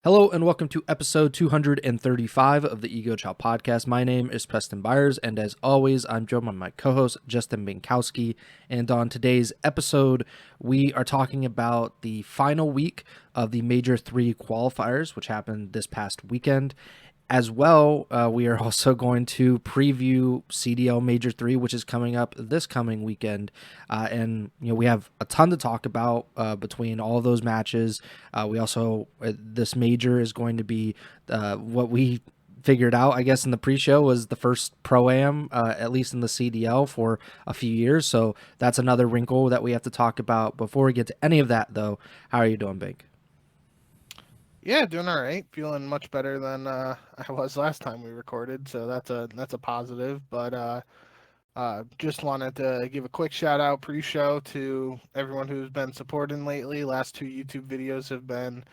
Hello and welcome to episode 235 of the Ego Chall Podcast. My name is Preston Byers, and as always, I'm joined by my co-host, Justin Binkowski. And on today's episode, we are talking about the final week of the Major 3 qualifiers, which happened this past weekend. As well, we are also going to preview CDL Major 3, which is coming up this coming weekend. And we have a ton to talk about between all of those matches. We also, this major is going to be what we figured out, I guess, in the pre-show was the first Pro-Am, at least in the CDL, for a few years. So that's another wrinkle that we have to talk about. Before we get to any of that, though, how are you doing, Bink? Yeah, doing all right. Feeling much better than I was last time we recorded, so that's a positive. But just wanted to give a quick shout out pre-show to everyone who's been supporting lately. Last two YouTube videos have been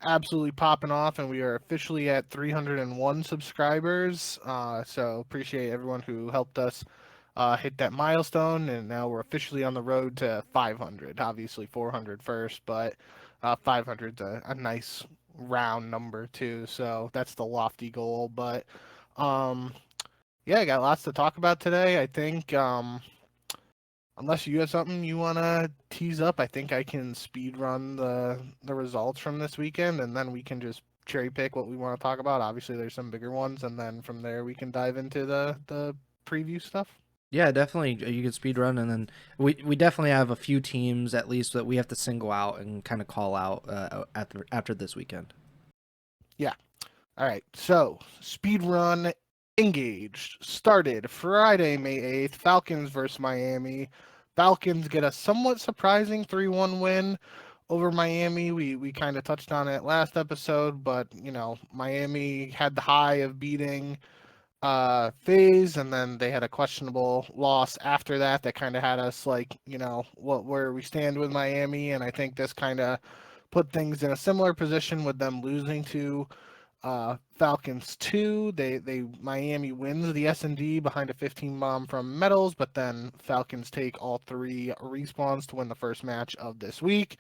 absolutely popping off, and we are officially at 301 subscribers. So appreciate everyone who helped us hit that milestone, and now we're officially on the road to 500. Obviously 400 first, but 500's a nice round number too, so that's the lofty goal. But yeah, I got lots to talk about today. I think unless you have something you want to tease up, I think I can speed run the results from this weekend, and then we can just cherry pick what we want to talk about. Obviously there's some bigger ones, and then from there we can dive into the preview stuff. Yeah, definitely. You could speed run, and then we definitely have a few teams at least that we have to single out and kind of call out after this weekend. Yeah. All right. So speed run engaged started Friday, May 8th. Falcons versus Miami. Falcons get a somewhat surprising 3-1 win over Miami. We kind of touched on it last episode, but Miami had the high of beating FaZe, and then they had a questionable loss after that kind of had us like, where we stand with Miami. And I think this kind of put things in a similar position with them losing to Falcons 2. They Miami wins the S&D behind a 15 bomb from Metals, but then Falcons take all three respawns to win the first match of this week.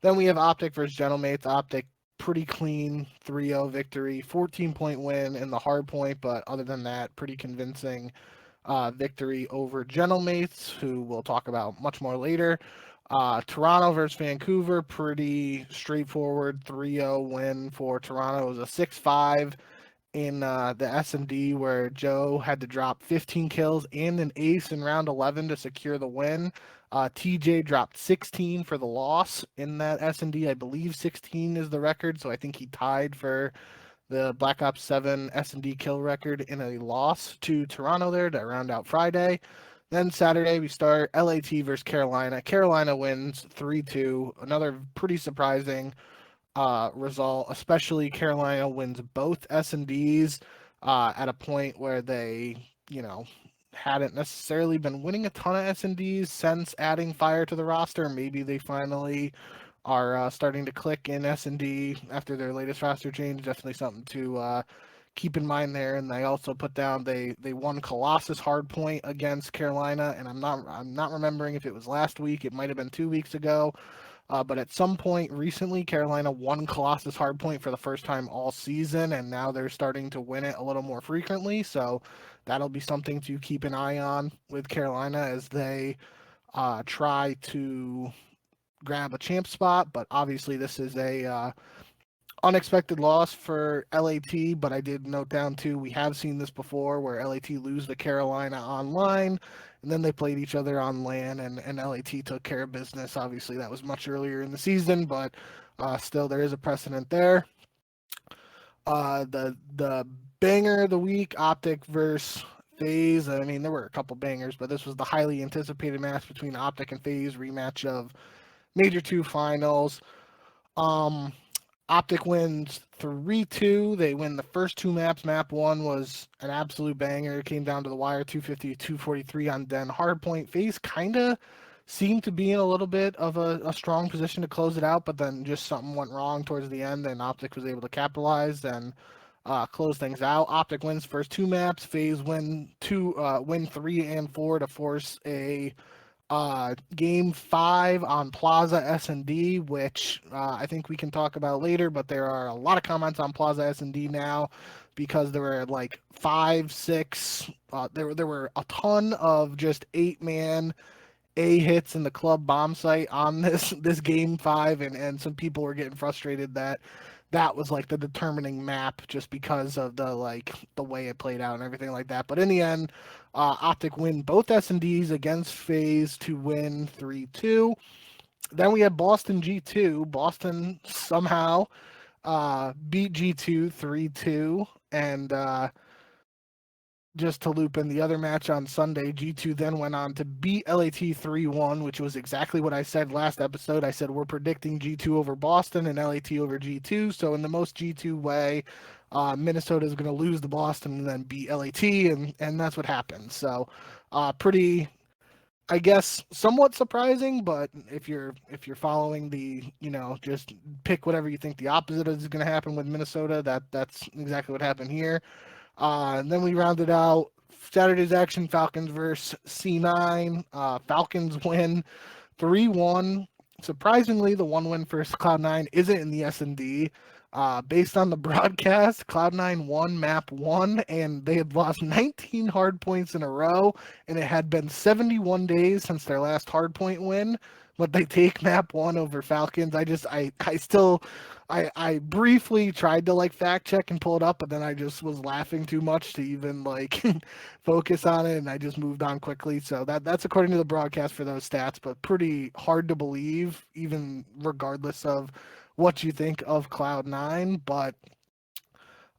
Then we have OpTic versus Gentlemates. OpTic pretty clean 3-0 victory, 14-point win in the hard point, but other than that, pretty convincing victory over Gentlemates, who we'll talk about much more later. Toronto versus Vancouver, pretty straightforward 3-0 win for Toronto. It was a 6-5 in the S&D where Joe had to drop 15 kills and an ace in round 11 to secure the win. TJ dropped 16 for the loss in that S&D. I believe 16 is the record, so I think he tied for the Black Ops 7 S&D kill record in a loss to Toronto there to round out Friday. Then Saturday we start LAT versus Carolina. Carolina wins 3-2. Another pretty surprising result, especially Carolina wins both S&Ds at a point where they, hadn't necessarily been winning a ton of S&Ds since adding Fire to the roster. Maybe they finally are starting to click in S&D after their latest roster change. Definitely something to keep in mind there. And they also put down they won Colossus Hardpoint against Carolina, and I'm not remembering if it was last week. It might have been 2 weeks ago. But at some point recently, Carolina won Colossus Hardpoint for the first time all season, and now they're starting to win it a little more frequently. So that'll be something to keep an eye on with Carolina as they try to grab a champ spot. But obviously, this is a unexpected loss for LAT, but I did note down too, we have seen this before where LAT lose to Carolina online, and then they played each other on LAN, and LAT took care of business. Obviously, that was much earlier in the season, but still there is a precedent there. The banger of the week, OpTic versus FaZe. I mean, there were a couple bangers, but this was the highly anticipated match between OpTic and FaZe, rematch of Major 2 finals. OpTic wins 3-2. They win the first two maps. Map 1 was an absolute banger. It came down to the wire, 250 to 243 on Den Hardpoint. FaZe kind of seemed to be in a little bit of a strong position to close it out, but then just something went wrong towards the end, and OpTic was able to capitalize and close things out. OpTic wins first two maps. FaZe win 3 and 4 to force a Game 5 on Plaza S&D, which I think we can talk about later, but there are a lot of comments on Plaza S&D now because there were like 5, 6, there were a ton of just 8-man A hits in the club bomb site on this game 5, and some people were getting frustrated that that was like the determining map just because of the way it played out and everything like that. But in the end, OpTic win both S&Ds against FaZe to win 3-2. Then we had Boston G2. Boston somehow beat G2 3-2, and just to loop in the other match on Sunday, G2 then went on to beat LAT 3-1, which was exactly what I said last episode. I said we're predicting G2 over Boston and LAT over G2. So in the most G2 way, Minnesota is going to lose to Boston and then beat LAT, and that's what happened. So pretty, I guess, somewhat surprising, but if you're following the, just pick whatever you think the opposite is going to happen with Minnesota, that's exactly what happened here. And then we rounded out Saturday's action, Falcons versus C9. Falcons win 3-1. Surprisingly, the one win for Cloud9 isn't in the S&D. Based on the broadcast, Cloud9 won map 1, and they had lost 19 hard points in a row, and it had been 71 days since their last hard point win, but they take map 1 over Falcons. I briefly tried to fact check and pull it up, but then I just was laughing too much to even focus on it, and I just moved on quickly. So that's according to the broadcast for those stats, but pretty hard to believe, even regardless of what you think of Cloud9. But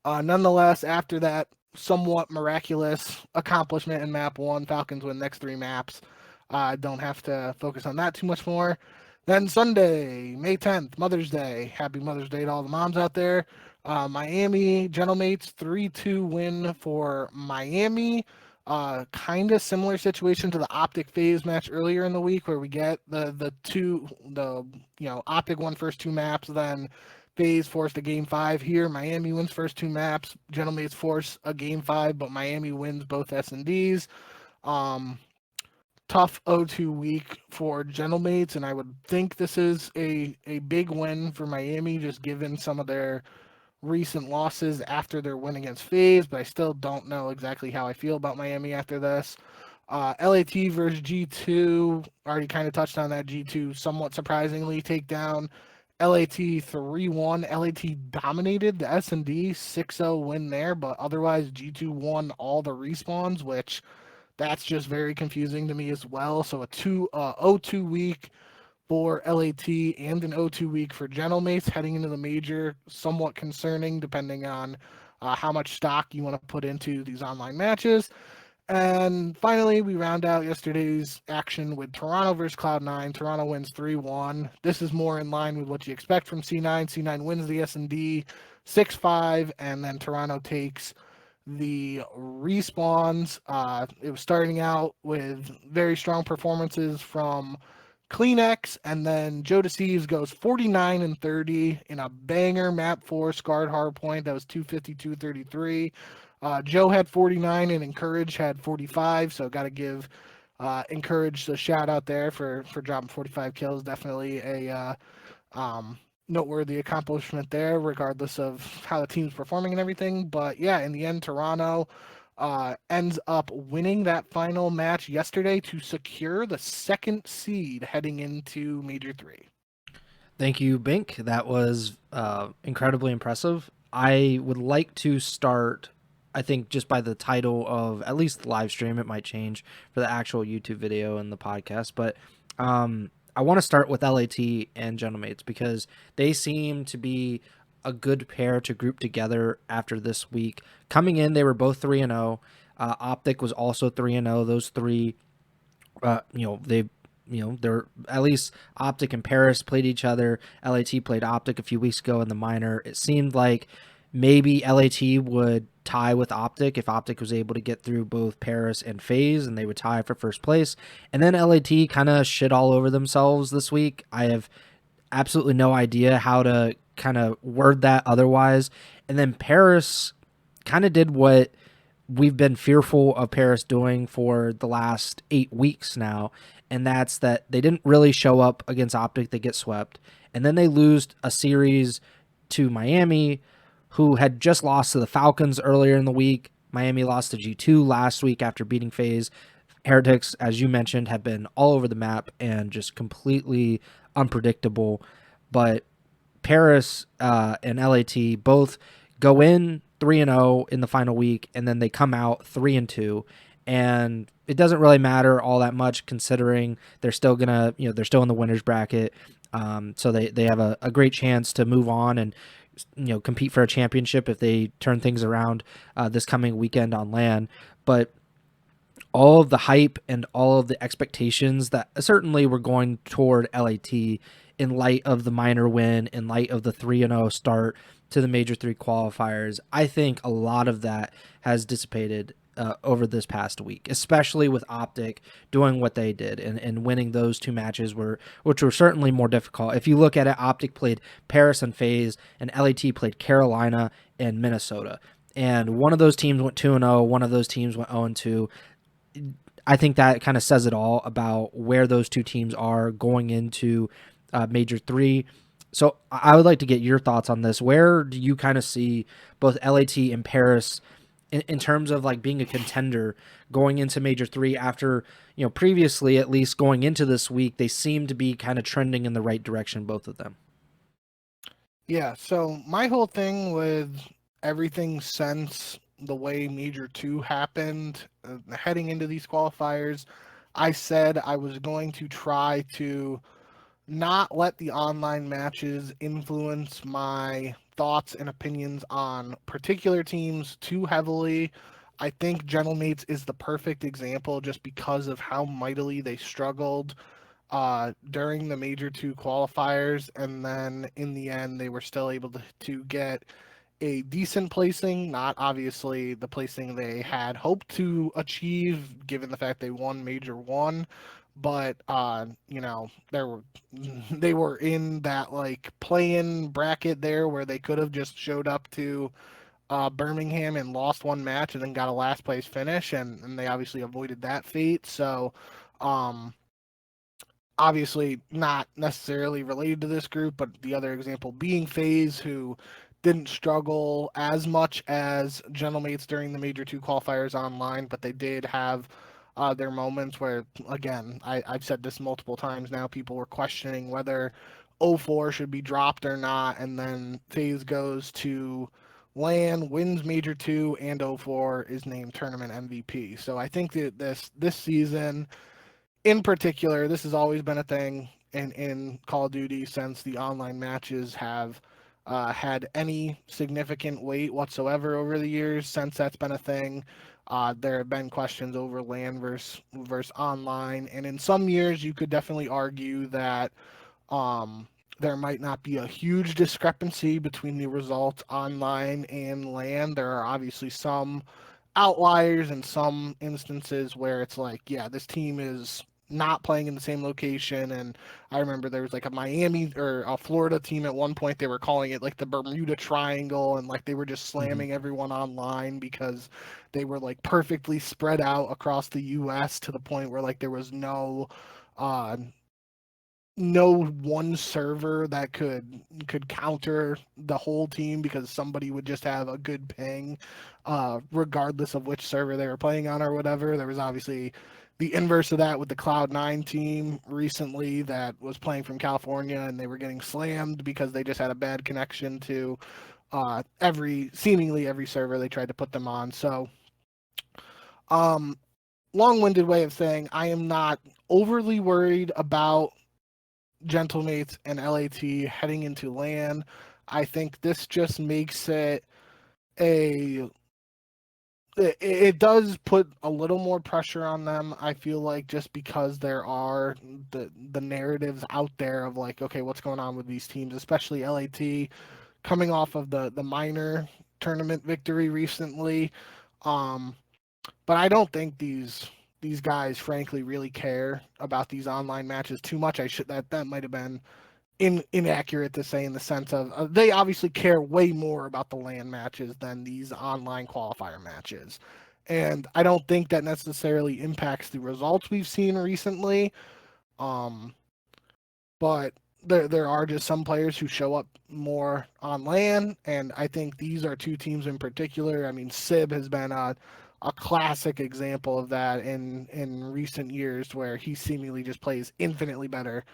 nonetheless, after that somewhat miraculous accomplishment in map 1, Falcons win next 3 maps. Don't have to focus on that too much more. Then Sunday, May 10th, Mother's Day. Happy Mother's Day to all the moms out there. Miami Gentlemates 3-2 win for Miami. Kind of similar situation to the OpTic FaZe match earlier in the week, where we get the OpTic won first 2 maps, then FaZe forced a game 5. Here, Miami wins first 2 maps. Gentlemates force a game 5, but Miami wins both S&Ds. Tough 0-2 week for Gentlemates, and I would think this is a big win for Miami, just given some of their recent losses after their win against FaZe, but I still don't know exactly how I feel about Miami after this. LAT versus G2, already kind of touched on that. G2 somewhat surprisingly take down LAT 3-1. LAT dominated the S&D, 6-0 win there, but otherwise G2 won all the respawns, which that's just very confusing to me as well. So a 0-2 week for LAT and an 0-2 week for Gentlemates heading into the major. Somewhat concerning depending on how much stock you want to put into these online matches. And finally, we round out yesterday's action with Toronto versus Cloud9. Toronto wins 3-1. This is more in line with what you expect from C9. C9 wins the S&D 6-5, and then Toronto takes the respawns. It was starting out with very strong performances from Kleenex, and then Joe Deceives goes 49-30 in a banger map 4 scarred hardpoint. That was 252-33. Joe had 49 and Encourage had 45, so got to give Encourage a shout out there for dropping 45 kills. Definitely a noteworthy accomplishment there, regardless of how the team's performing and everything. But yeah, in the end, Toronto ends up winning that final match yesterday to secure the 2nd seed heading into Major 3. Thank you, Bink. That was incredibly impressive. I would like to start, I think, just by the title of at least the live stream. It might change for the actual YouTube video and the podcast, but I want to start with LAT and Gentlemates because they seem to be a good pair to group together after this week. Coming in, they were both 3-0. OpTic was also 3-0. Those three, they're at least OpTic and Paris played each other. LAT played OpTic a few weeks ago in the minor. It seemed like maybe LAT would tie with OpTic if OpTic was able to get through both Paris and FaZe, and they would tie for first place. And then LAT kind of shit all over themselves this week. I have absolutely no idea how to kind of word that otherwise. And then Paris kind of did what we've been fearful of Paris doing for the last 8 weeks now, and that's that they didn't really show up against OpTic. They get swept, and then they lose a series to Miami, who had just lost to the Falcons earlier in the week. Miami lost to G2 last week after beating FaZe. Heretics, as you mentioned, have been all over the map and just completely unpredictable. But Paris and LAT both go in 3-0 in the final week, and then they come out 3-2. And it doesn't really matter all that much considering they're still they're still in the winners bracket. So they have a great chance to move on and compete for a championship if they turn things around this coming weekend on LAN. But all of the hype and all of the expectations that certainly were going toward LAT in light of the minor win, in light of the 3-0 start to the Major 3 qualifiers, I think a lot of that has dissipated over this past week, especially with OpTic doing what they did and winning those two matches, which were certainly more difficult. If you look at it, OpTic played Paris and FaZe, and LAT played Carolina and Minnesota. And one of those teams went 2-0, one of those teams went 0-2. I think that kind of says it all about where those two teams are going into Major 3. So I would like to get your thoughts on this. Where do you kind of see both LAT and Paris in terms of like being a contender going into Major 3 after, previously, at least going into this week, they seem to be kind of trending in the right direction, both of them? Yeah, so my whole thing with everything since the way Major 2 happened, heading into these qualifiers, I said I was going to try to not let the online matches influence my thoughts and opinions on particular teams too heavily. I think Gentlemates is the perfect example just because of how mightily they struggled during the Major 2 qualifiers, and then in the end they were still able to get a decent placing, not obviously the placing they had hoped to achieve given the fact they won Major 1, but they were in that like play-in bracket there where they could have just showed up to Birmingham and lost one match and then got a last place finish, and they obviously avoided that fate. So obviously not necessarily related to this group, but the other example being FaZe, who didn't struggle as much as Gentlemates during the Major 2 qualifiers online, but they did have their moments where, again, I've said this multiple times now, people were questioning whether 04 should be dropped or not, and then FaZe goes to LAN, wins Major 2, and 04 is named tournament MVP. So I think that this season in particular, this has always been a thing in Call of Duty since the online matches have had any significant weight whatsoever over the years. Since that's been a thing, there have been questions over LAN versus online, and in some years you could definitely argue that there might not be a huge discrepancy between the results online and LAN. There are obviously some outliers in some instances where it's like, yeah, this team is not playing in the same location. And I remember there was like a Miami or a Florida team at one point, they were calling it like the Bermuda Triangle, and like they were just slamming everyone online because they were like perfectly spread out across the US to the point where like there was uh no one server that could counter the whole team because somebody would just have a good ping regardless of which server they were playing on or whatever. There was obviously the inverse of that with the Cloud9 team recently that was playing from California, and they were getting slammed because they just had a bad connection to seemingly every server they tried to put them on. So long-winded way of saying I am not overly worried about Gentlemates and LAT heading into LAN. I think this just makes it it does put a little more pressure on them. I feel like just because there are the narratives out there of like, okay, what's going on with these teams, especially LAT coming off of the minor tournament victory recently. But I don't think these guys frankly really care about these online matches too much. That might have been inaccurate to say in the sense of they obviously care way more about the LAN matches than these online qualifier matches. And I don't think that necessarily impacts the results we've seen recently. But there are just some players who show up more on LAN, and I think these are two teams in particular. I mean, Sib has been a classic example of that in recent years, where he seemingly just plays infinitely better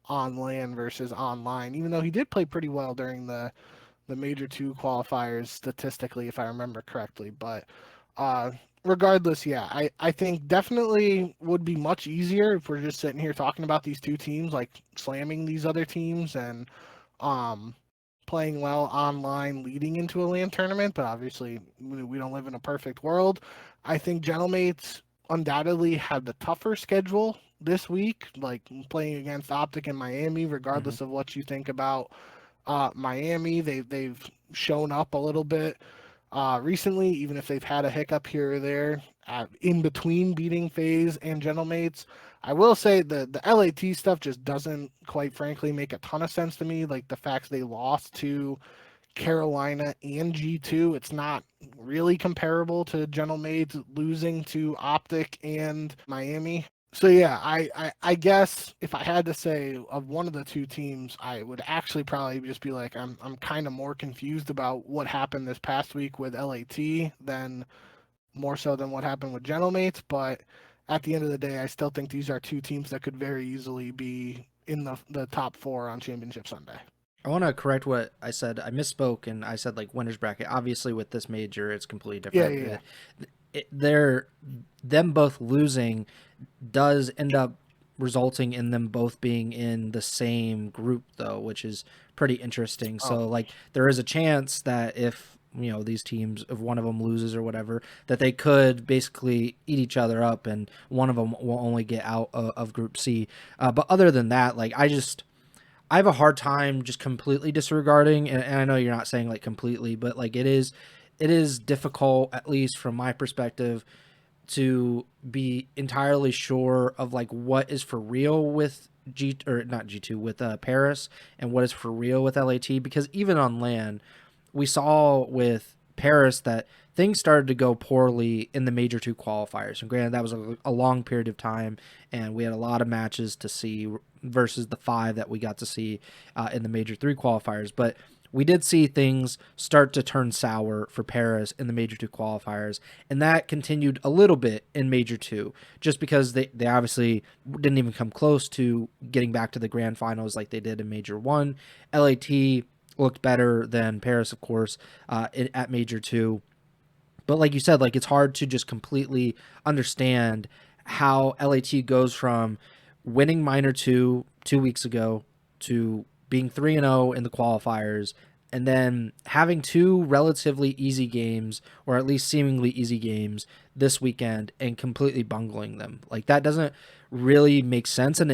on LAN versus online, even though he did play pretty well during the Major 2 qualifiers statistically, if I remember correctly. But uh, regardless, yeah, I think definitely would be much easier if we're just sitting here talking about these two teams, like slamming these other teams and um, playing well online leading into a LAN tournament. But obviously, we don't live in a perfect world. I think Gentlemates undoubtedly had the tougher schedule this week, like playing against OpTic in Miami, regardless of what you think about Miami. They've shown up a little bit recently, even if they've had a hiccup here or there in between beating FaZe and Gentlemates. I will say the LAT stuff just doesn't, quite frankly, make a ton of sense to me. Like the fact they lost to Carolina and G2, it's not really comparable to Gentlemates losing to OpTic and Miami. So yeah, I guess if I had to say of one of the two teams, I would actually probably just be like I'm kind of more confused about what happened this past week with LAT than more so than what happened with Gentlemates. But at the end of the day, I still think these are two teams that could very easily be in the top four on Championship Sunday. I want to correct what I said. I misspoke and I said like winners bracket. Obviously, with this major, it's completely different. Them both losing does end up resulting in them both being in the same group, though, which is pretty interesting. So, like, there is a chance that if these teams, if one of them loses or whatever, that they could basically eat each other up, and one of them will only get out of Group C. But other than that, like, I have a hard time just completely disregarding, and I know you're not saying like completely, but like it is difficult, at least from my perspective, to be entirely sure of like what is for real with not G2 with Paris and what is for real with LAT, because even on LAN, we saw with Paris that things started to go poorly in the Major 2 qualifiers. And granted, that was a long period of time, and we had a lot of matches to see versus the 5 that we got to see in the Major 3 qualifiers. But we did see things start to turn sour for Paris in the Major 2 qualifiers, and that continued a little bit in Major 2, just because they obviously didn't even come close to getting back to the grand finals like they did in Major 1. LAT looked better than Paris, of course, at Major 2. But like you said, like it's hard to just completely understand how LAT goes from winning Minor 2 weeks ago to being 3-0 in the qualifiers, and then having two relatively easy games, or at least seemingly easy games this weekend, and completely bungling them. Like that doesn't really make sense. And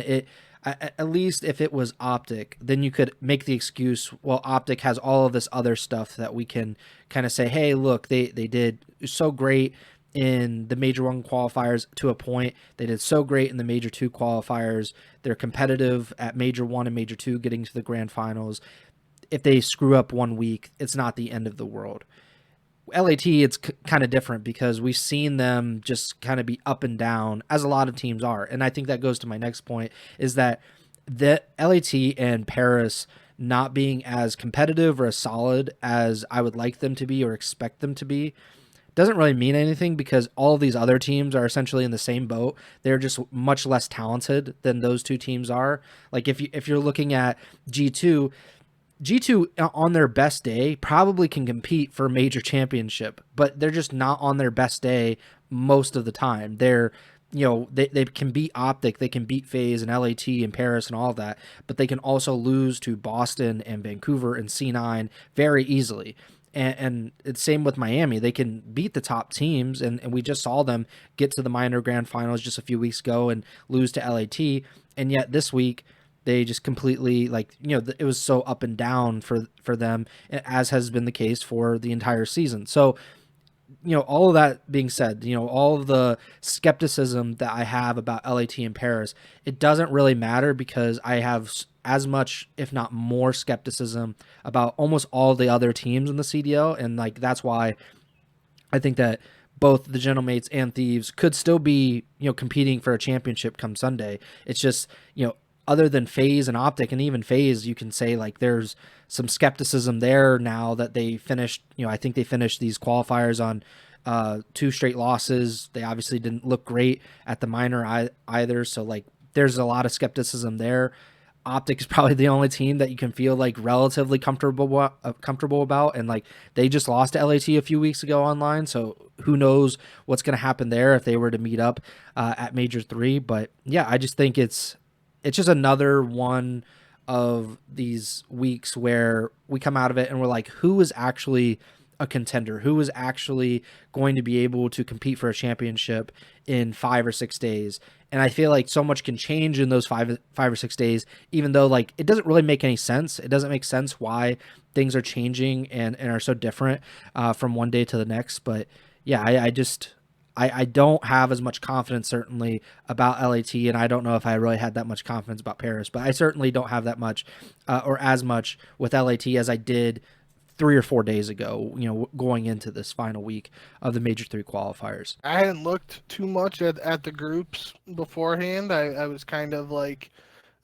at least if it was OpTic, then you could make the excuse, well, OpTic has all of this other stuff that we can kind of say, hey, look, they did so great in the Major 1 qualifiers to a point. They did so great in the Major 2 qualifiers. They're competitive at Major 1 and Major 2 getting to the grand finals. If they screw up 1 week, it's not the end of the world. LAT, it's kind of different because we've seen them just kind of be up and down, as a lot of teams are. And I think that goes to my next point, is that the LAT and Paris not being as competitive or as solid as I would like them to be or expect them to be doesn't really mean anything, because all of these other teams are essentially in the same boat. They're just much less talented than those two teams are. Like if you're looking at G2 on their best day probably can compete for a major championship, but they're just not on their best day most of the time. They're, they can beat OpTic, they can beat FaZe and LAT and Paris and all of that, but they can also lose to Boston and Vancouver and C9 very easily. And it's same with Miami. They can beat the top teams, and we just saw them get to the minor grand finals just a few weeks ago and lose to LAT. And yet this week, they just completely, it was so up and down for them, as has been the case for the entire season. So, all of that being said, all of the skepticism that I have about LAT and Paris, it doesn't really matter, because I have as much, if not more, skepticism about almost all the other teams in the CDL. And that's why I think that both the Gentlemates and Thieves could still be, competing for a championship come Sunday. It's just, other than FaZe and OpTic, and even FaZe, you can say like there's some skepticism there now that they finished, I think they finished these qualifiers on 2 straight losses. They obviously didn't look great at the minor either. So like there's a lot of skepticism there. OpTic is probably the only team that you can feel like relatively comfortable about, and like they just lost to LAT a few weeks ago online, so who knows what's going to happen there if they were to meet up at Major 3. But yeah, I just think it's just another one of these weeks where we come out of it and we're like, who is actually a contender? Who is actually going to be able to compete for a championship in 5 or 6 days? And I feel like so much can change in those five or 6 days, even though like it doesn't really make any sense. It doesn't make sense why things are changing and are so different from one day to the next. But yeah, I don't have as much confidence certainly about LAT, and I don't know if I really had that much confidence about Paris, but I certainly don't have that much or as much with LAT as I did 3 or 4 days ago, going into this final week of the Major 3 qualifiers. I hadn't looked too much at the groups beforehand. I was kind of like,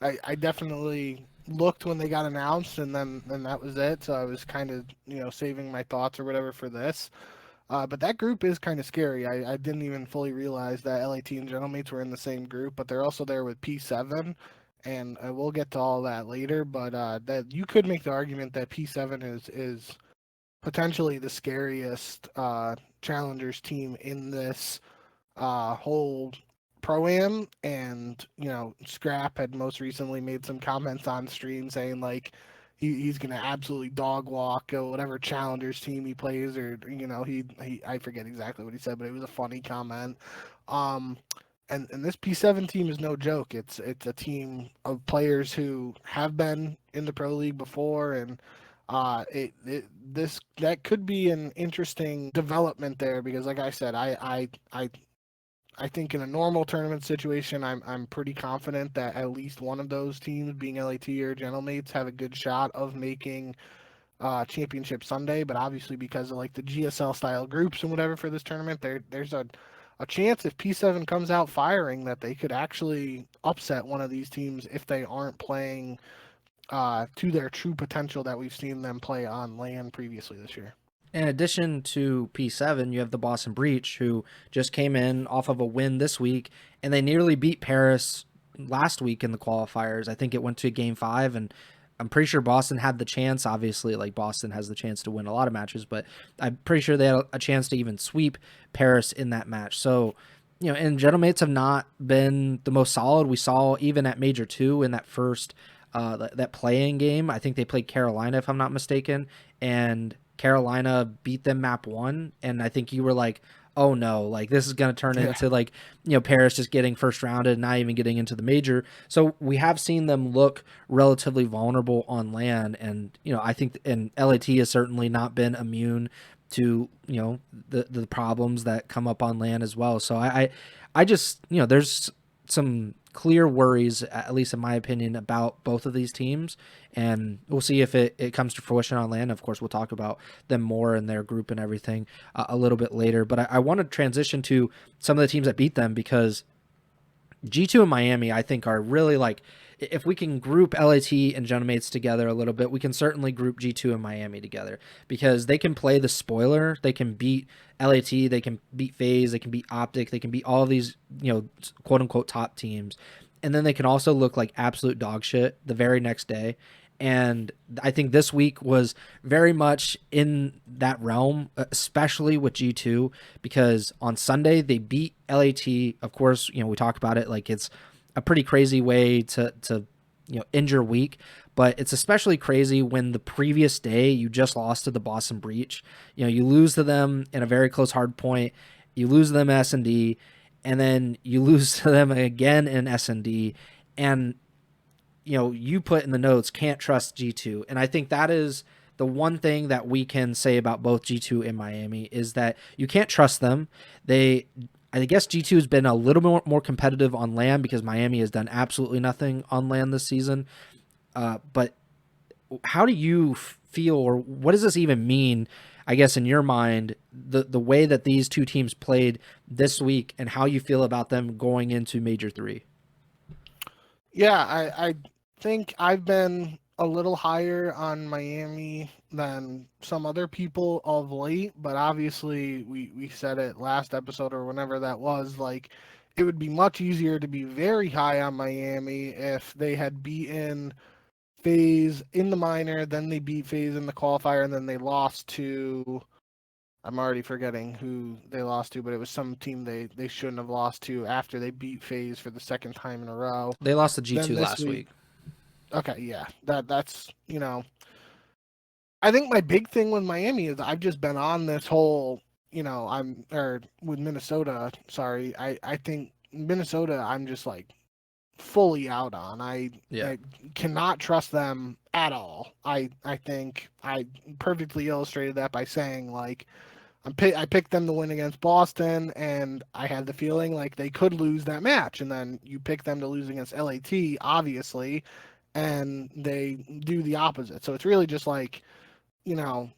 I definitely looked when they got announced, and then that was it. So I was kind of, saving my thoughts or whatever for this. But that group is kind of scary. I didn't even fully realize that LAT and Gentlemates were in the same group, but they're also there with P7. And we'll get to all that later, but that you could make the argument that P7 is potentially the scariest challengers team in this whole pro-am. And Scrap had most recently made some comments on stream saying like he's gonna absolutely dog walk whatever challengers team he plays, or he I forget exactly what he said, but it was a funny comment. And this P7 team is no joke. It's a team of players who have been in the pro league before, and that could be an interesting development there, because like I said, I think in a normal tournament situation, I'm pretty confident that at least one of those teams, being LAT or Gentlemates, have a good shot of making championship Sunday. But obviously, because of like the GSL style groups and whatever for this tournament, there's a chance if P7 comes out firing that they could actually upset one of these teams if they aren't playing to their true potential that we've seen them play on LAN previously this year. In addition to P7, you have the Boston Breach, who just came in off of a win this week, and they nearly beat Paris last week in the qualifiers. I think it went to game 5, and I'm pretty sure Boston had the chance. Obviously, like Boston has the chance to win a lot of matches, but I'm pretty sure they had a chance to even sweep Paris in that match. So, and Gentlemates have not been the most solid. We saw even at Major 2 in that first that playing game. I think they played Carolina, if I'm not mistaken, and Carolina beat them map 1. And I think you were like, oh no, like this is going to turn into like, Paris just getting first rounded and not even getting into the major. So we have seen them look relatively vulnerable on LAN. And, I think, and LAT has certainly not been immune to, the problems that come up on LAN as well. So I just, there's some clear worries, at least in my opinion, about both of these teams, and we'll see if it comes to fruition on LAN. Of course, we'll talk about them more in their group and everything a little bit later, but I want to transition to some of the teams that beat them, because G2 and Miami, I think, are really like, if we can group LAT and Gentlemates together a little bit, we can certainly group G2 and Miami together, because they can play the spoiler. They can beat LAT, they can beat FaZe, they can beat OpTic, they can beat all of these, quote unquote top teams. And then they can also look like absolute dog shit the very next day. And I think this week was very much in that realm, especially with G2, because on Sunday they beat LAT. Of course, we talk about it like it's a pretty crazy way to injure week, but it's especially crazy when the previous day you just lost to the Boston Breach. You lose to them in a very close hard point, you lose to them in S&D, and then you lose to them again in S&D, and you put in the notes, can't trust G2. And I think that is the one thing that we can say about both G2 and Miami, is that you can't trust them. I guess G2 has been a little more competitive on LAN, because Miami has done absolutely nothing on LAN this season. But how do you feel, or what does this even mean? I guess in your mind, the way that these two teams played this week and how you feel about them going into Major 3. Yeah, I think I've been a little higher on Miami than some other people of late, but obviously we said it last episode or whenever that was, like it would be much easier to be very high on Miami if they had beaten FaZe in the minor, then they beat FaZe in the qualifier, and then they lost to, I'm already forgetting who they lost to, but it was some team they shouldn't have lost to after they beat FaZe for the second time in a row. They lost to Then G2 this last week, week. okay, yeah, that's I think my big thing with Miami is I've just been on this whole, with Minnesota. Sorry, I think Minnesota. I'm just like fully out on. I cannot trust them at all. I think I perfectly illustrated that by saying like I picked them to win against Boston, and I had the feeling like they could lose that match. And then you pick them to lose against LAT, obviously, and they do the opposite. So it's really just like, you know,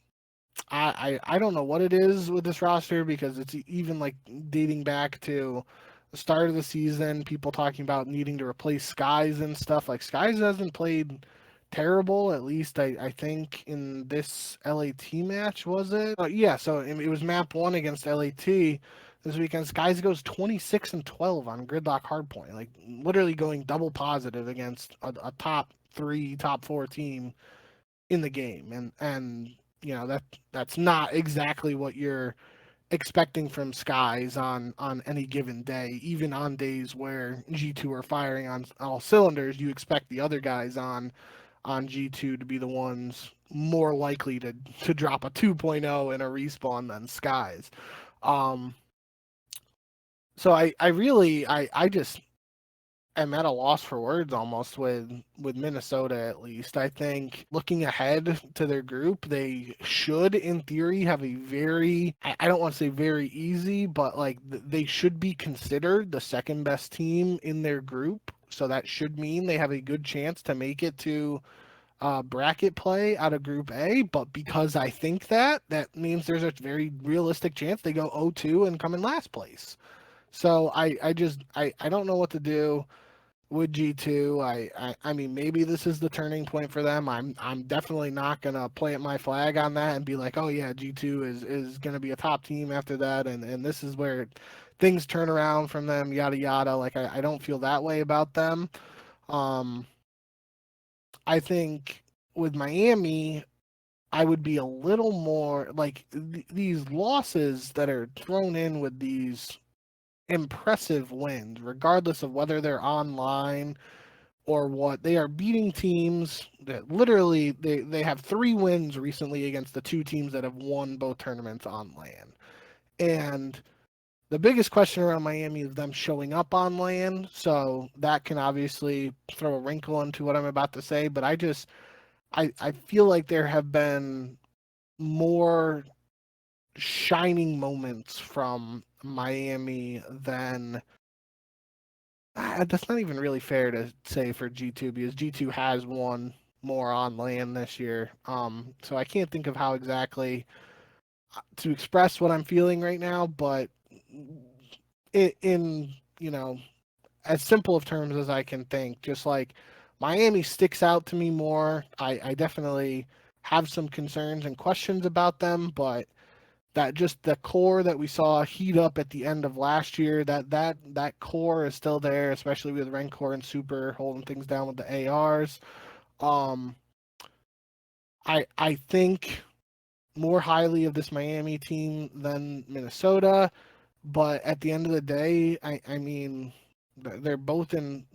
I don't know what it is with this roster because it's even like dating back to the start of the season, people talking about needing to replace Skies and stuff. Like Skies hasn't played terrible, at least I think in this LAT match, was it? Yeah, so it was map 1 against LAT this weekend. Skies goes 26-12 on Gridlock Hardpoint, like literally going double positive against a top 3, top 4 team in the game, and that's not exactly what you're expecting from Skies on any given day. Even on days where G2 are firing on all cylinders, you expect the other guys on G2 to be the ones more likely to drop a 2.0 in a respawn than Skies. So I really I just am at a loss for words almost with Minnesota. At least I think looking ahead to their group, they should in theory have a very, I don't want to say very easy, but like they should be considered the second best team in their group, so that should mean they have a good chance to make it to bracket play out of Group A. But because I think that means there's a very realistic chance they go 0-2 and come in last place. So I don't know what to do with G2. I mean, maybe this is the turning point for them. I'm definitely not gonna plant my flag on that and be like, oh yeah, G2 is gonna be a top team after that, and this is where things turn around from them, yada yada. Like I don't feel that way about them. I think with Miami, I would be a little more like these losses that are thrown in with these impressive wins, regardless of whether they're online or what. They are beating teams that literally they have 3 wins recently against the 2 teams that have won both tournaments on LAN. And the biggest question around Miami is them showing up on LAN, so that can obviously throw a wrinkle into what I'm about to say, but I feel like there have been more shining moments from Miami than that's not even really fair to say for G2 because G2 has won more on LAN this year. So I can't think of how exactly to express what I'm feeling right now, but in as simple of terms as I can think, just like Miami sticks out to me more. I definitely have some concerns and questions about them, but that just the core that we saw heat up at the end of last year, that core is still there, especially with Rancor and Super holding things down with the ARs. I think more highly of this Miami team than Minnesota, but at the end of the day, I mean they're both in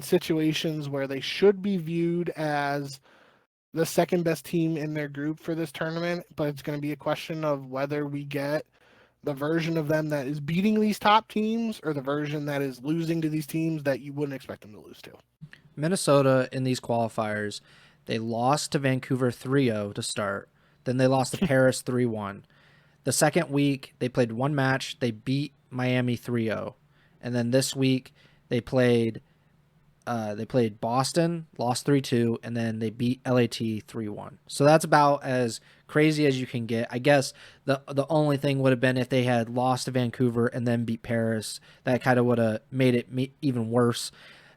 situations where they should be viewed as the second best team in their group for this tournament, but it's going to be a question of whether we get the version of them that is beating these top teams or the version that is losing to these teams that you wouldn't expect them to lose to. Minnesota in these qualifiers, they lost to Vancouver 3-0 to start. Then they lost to Paris 3-1. The second week, they played one match. They beat Miami 3-0. And then this week, they played Boston, lost 3-2, and then they beat LAT 3-1. So that's about as crazy as you can get. I guess the only thing would have been if they had lost to Vancouver and then beat Paris. That kind of would have made it even worse.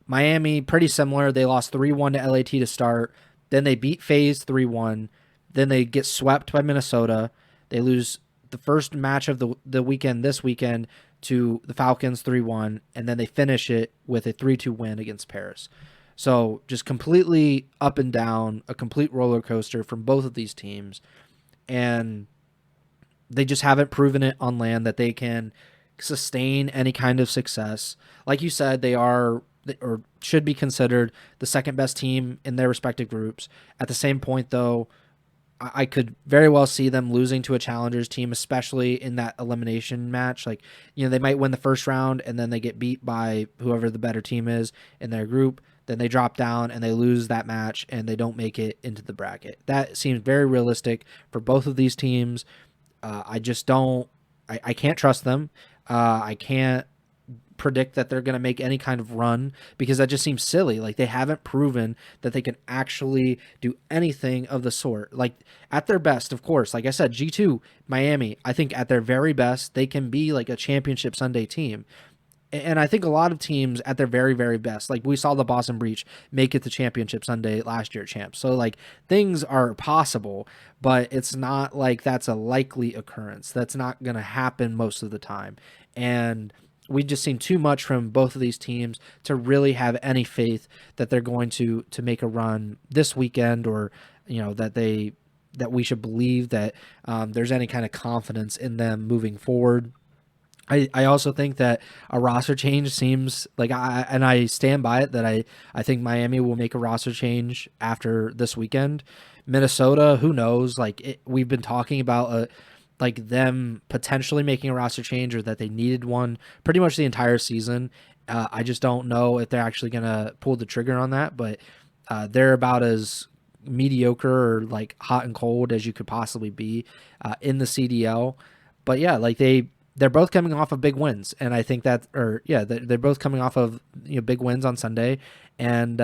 Miami, pretty similar. They lost 3-1 to LAT to start. Then they beat FaZe 3-1. Then they get swept by Minnesota. They lose the first match of the weekend this weekend to the Falcons 3-1, and then they finish it with a 3-2 win against Paris. So just completely up and down, a complete roller coaster from both of these teams. And they just haven't proven it on land that they can sustain any kind of success. Like you said, they are or should be considered the second best team in their respective groups. At the same point, though, I could very well see them losing to a challengers team, especially in that elimination match. Like, they might win the first round and then they get beat by whoever the better team is in their group. Then they drop down and they lose that match and they don't make it into the bracket. That seems very realistic for both of these teams. I just don't. I can't trust them. I can't predict that they're going to make any kind of run because that just seems silly. Like, they haven't proven that they can actually do anything of the sort. Like, at their best, of course, like I said, G2, Miami, I think at their very best, they can be like a championship Sunday team. And I think a lot of teams at their very, very best, like we saw the Boston Breach make it to Championship Sunday last year, champs. So like things are possible, but it's not like that's a likely occurrence. That's not going to happen most of the time. And we've just seen too much from both of these teams to really have any faith that they're going to make a run this weekend, or that we should believe that there's any kind of confidence in them moving forward. I also think that a roster change seems like, I stand by it, that I think Miami will make a roster change after this weekend. Minnesota, who knows? Like, we've been talking about like them potentially making a roster change, or that they needed one pretty much the entire season. I just don't know if they're actually going to pull the trigger on that, but they're about as mediocre or like hot and cold as you could possibly be in the CDL. But yeah, like they're both coming off of big wins, and I think that, they're both coming off of big wins on Sunday, and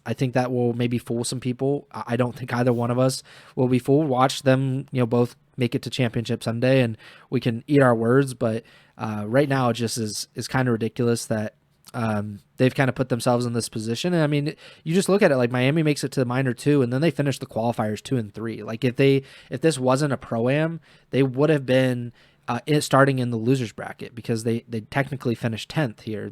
I think that will maybe fool some people. I don't think either one of us will be fooled. Watch them, both make it to Championship Sunday, and we can eat our words. But right now, it just is kind of ridiculous that they've kind of put themselves in this position. And I mean, you just look at it, like Miami makes it to the minor 2, and then they finish the qualifiers 2 and 3. Like if this wasn't a pro-am, they would have been starting in the losers bracket, because they technically finished 10th here.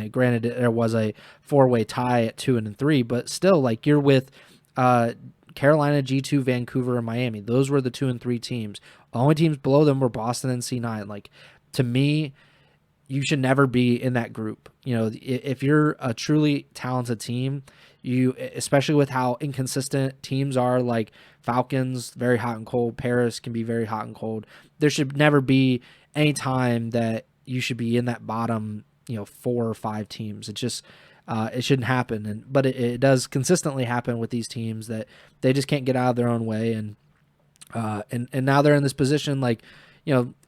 Granted, there was a 4-way tie at 2 and 3, but still, like, you're with Carolina, G2, Vancouver, and Miami. Those were the 2 and 3 teams. The only teams below them were Boston and C9. Like, to me, you should never be in that group. If you're a truly talented team, especially with how inconsistent teams are, like Falcons, very hot and cold. Paris can be very hot and cold. There should never be any time that you should be in that bottom, 4 or 5 teams. It just, it shouldn't happen. But it does consistently happen with these teams, that they just can't get out of their own way. And now they're in this position, like,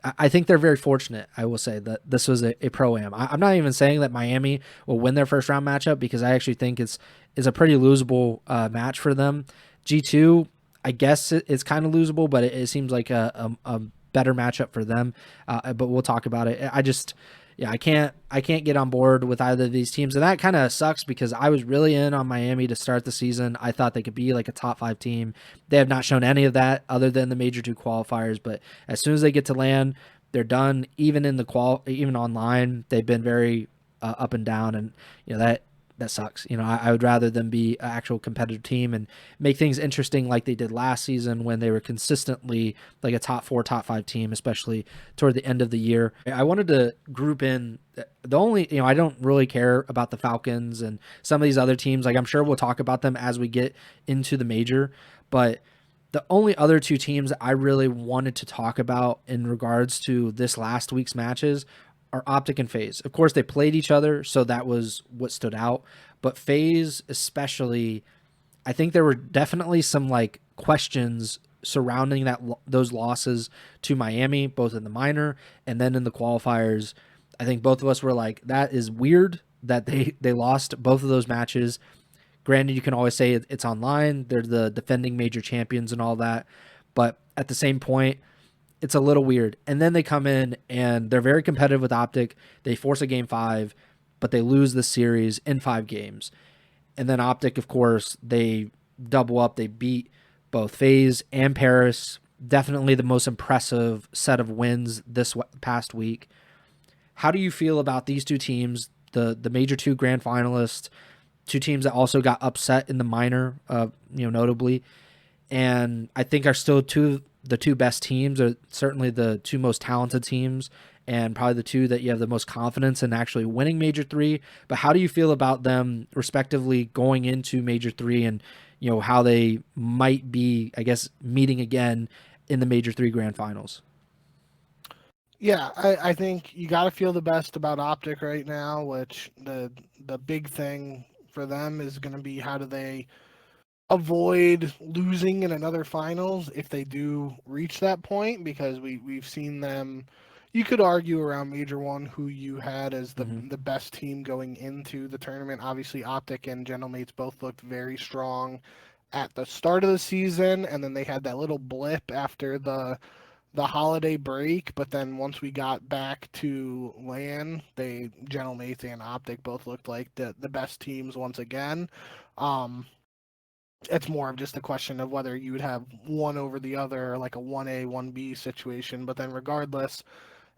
I think they're very fortunate, I will say, that this was a pro-am. I'm not even saying that Miami will win their first round matchup, because I actually think it's a pretty losable match for them. G2, I guess it's kind of losable, but it seems like a better matchup for them. But we'll talk about it. I can't get on board with either of these teams, and that kind of sucks, because I was really in on Miami to start the season. I thought they could be like a top 5 team. They have not shown any of that other than the Major 2 qualifiers, but as soon as they get to land, they're done. Even in even online, they've been very up and down, and that sucks. I would rather them be an actual competitive team and make things interesting like they did last season, when they were consistently like a top 4, top 5 team, especially toward the end of the year. I wanted to group in the only, I don't really care about the Falcons and some of these other teams. Like, I'm sure we'll talk about them as we get into the major, but the only other 2 teams I really wanted to talk about in regards to this last week's matches are OpTic and FaZe. Of course, they played each other, so that was what stood out. But FaZe especially, I think there were definitely some like questions surrounding those losses to Miami, both in the minor and then in the qualifiers. I think both of us were like, that is weird that they lost both of those matches. Granted, you can always say it's online. They're the defending major champions and all that. But at the same point, it's a little weird. And then they come in and they're very competitive with OpTic. They force a game 5, but they lose the series in 5 games. And then OpTic, of course, they double up. They beat both FaZe and Paris. Definitely the most impressive set of wins this past week. How do you feel about these two teams, the Major 2 grand finalists, two teams that also got upset in the minor, notably, and I think are still the two best teams, or certainly the two most talented teams, and probably the two that you have the most confidence in actually winning Major 3. But how do you feel about them respectively going into Major 3, and how they might be, I guess, meeting again in the Major 3 grand finals? Yeah, I think you got to feel the best about OpTic right now, which the big thing for them is going to be how do they avoid losing in another finals if they do reach that point, because we've seen them. You could argue around Major 1 who you had as the best team going into the tournament. Obviously, OpTic and Gentlemates both looked very strong at the start of the season, and then they had that little blip after the holiday break, but then once we got back to LAN, Gentlemates and OpTic both looked like the best teams once again. It's more of just a question of whether you would have one over the other, like a 1A, 1B situation. But then regardless,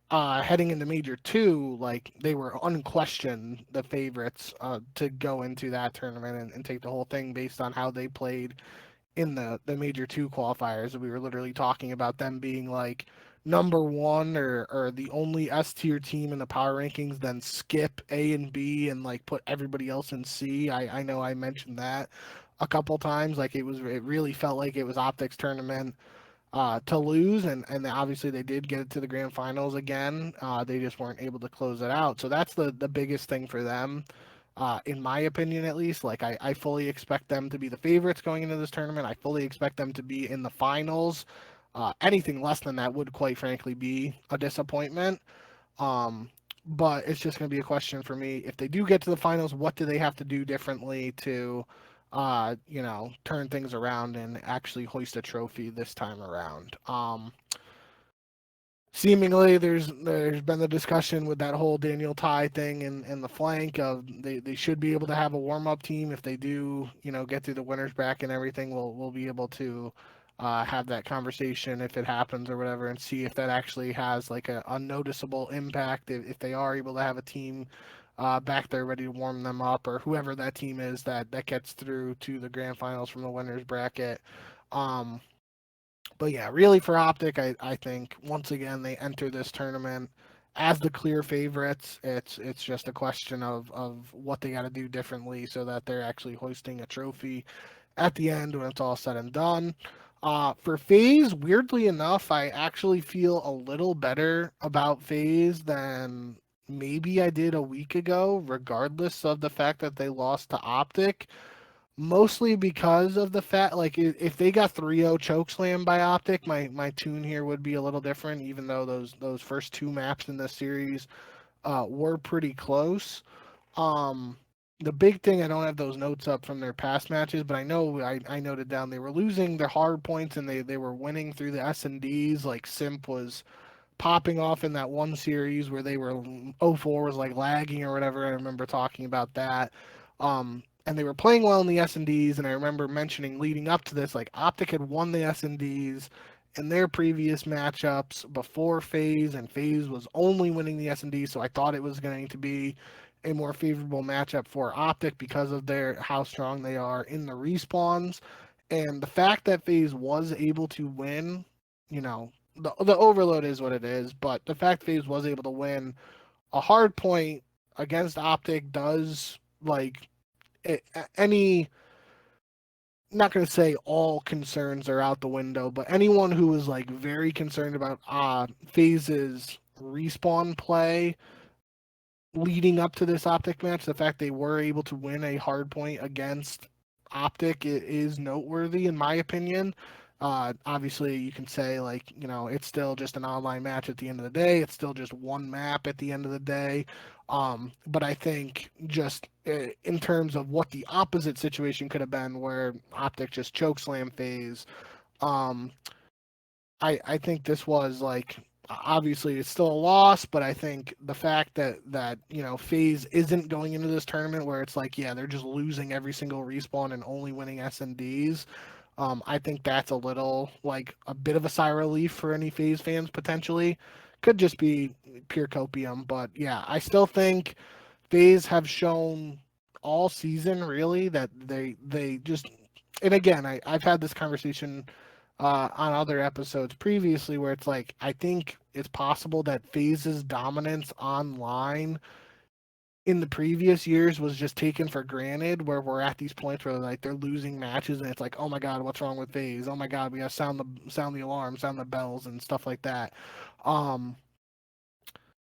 heading into Major 2, like they were unquestioned the favorites to go into that tournament and take the whole thing based on how they played in the Major 2 qualifiers. We were literally talking about them being like number 1 or the only S tier team in the power rankings, then skip A and B and like put everybody else in C. I know I mentioned that a couple times. Like it really felt like it was OpTic's tournament to lose, and obviously they did get it to the grand finals again. They just weren't able to close it out. So that's the biggest thing for them. In my opinion, at least, like I fully expect them to be the favorites going into this tournament. I fully expect them to be in the finals. Anything less than that would, quite frankly, be a disappointment. But it's just going to be a question for me. If they do get to the finals, what do they have to do differently to, turn things around and actually hoist a trophy this time around? Seemingly there's been the discussion with that whole Daniel Ty thing in the flank of they should be able to have a warm-up team. If they do, get through the winners bracket and everything, we'll be able to have that conversation if it happens or whatever, and see if that actually has like a noticeable impact if they are able to have a team back there ready to warm them up, or whoever that team is that gets through to the grand finals from the winners bracket. But yeah, really for OpTic, I think once again they enter this tournament as the clear favorites. It's just a question of what they got to do differently so that they're actually hoisting a trophy at the end when it's all said and done. For FaZe, weirdly enough, I actually feel a little better about FaZe than maybe I did a week ago, regardless of the fact that they lost to OpTic. Mostly because of the fact, like, if they got 3-0 chokeslam by OpTic, my tune here would be a little different, even though those first 2 maps in this series were pretty close. The big thing, I don't have those notes up from their past matches, but I know I noted down they were losing their hard points and they were winning through the S&Ds. Like, Simp was popping off in that one series where they were 04 was like lagging or whatever. I remember talking about that. And they were playing well in the S&Ds, and I remember mentioning leading up to this, like OpTic had won the S&Ds in their previous matchups before FaZe, and FaZe was only winning the S&Ds, so I thought it was going to be a more favorable matchup for OpTic because of how strong they are in the respawns. And the fact that FaZe was able to win, the overload is what it is, but the fact FaZe was able to win a hard point against OpTic does, like, any, not going to say all concerns are out the window, but anyone who is like very concerned about FaZe's respawn play leading up to this OpTic match, the fact they were able to win a hard point against OpTic is noteworthy in my opinion. Obviously, you can say, like, it's still just an online match at the end of the day. It's still just one map at the end of the day. But I think just in terms of what the opposite situation could have been, where OpTic just chokeslam FaZe, um, I think this was like, obviously it's still a loss, but I think the fact that FaZe isn't going into this tournament where it's like, yeah, they're just losing every single respawn and only winning SNDs. I think that's a little, like, a bit of a sigh of relief for any FaZe fans potentially. Could just be pure copium, but yeah, I still think FaZe have shown all season really that they just, and again, I've had this conversation on other episodes previously where it's like, I think it's possible that FaZe's dominance online in the previous years was just taken for granted, where we're at these points where, like, they're losing matches and it's like, oh my god, what's wrong with FaZe? Oh my god, we gotta sound the alarm, sound the bells and stuff like that.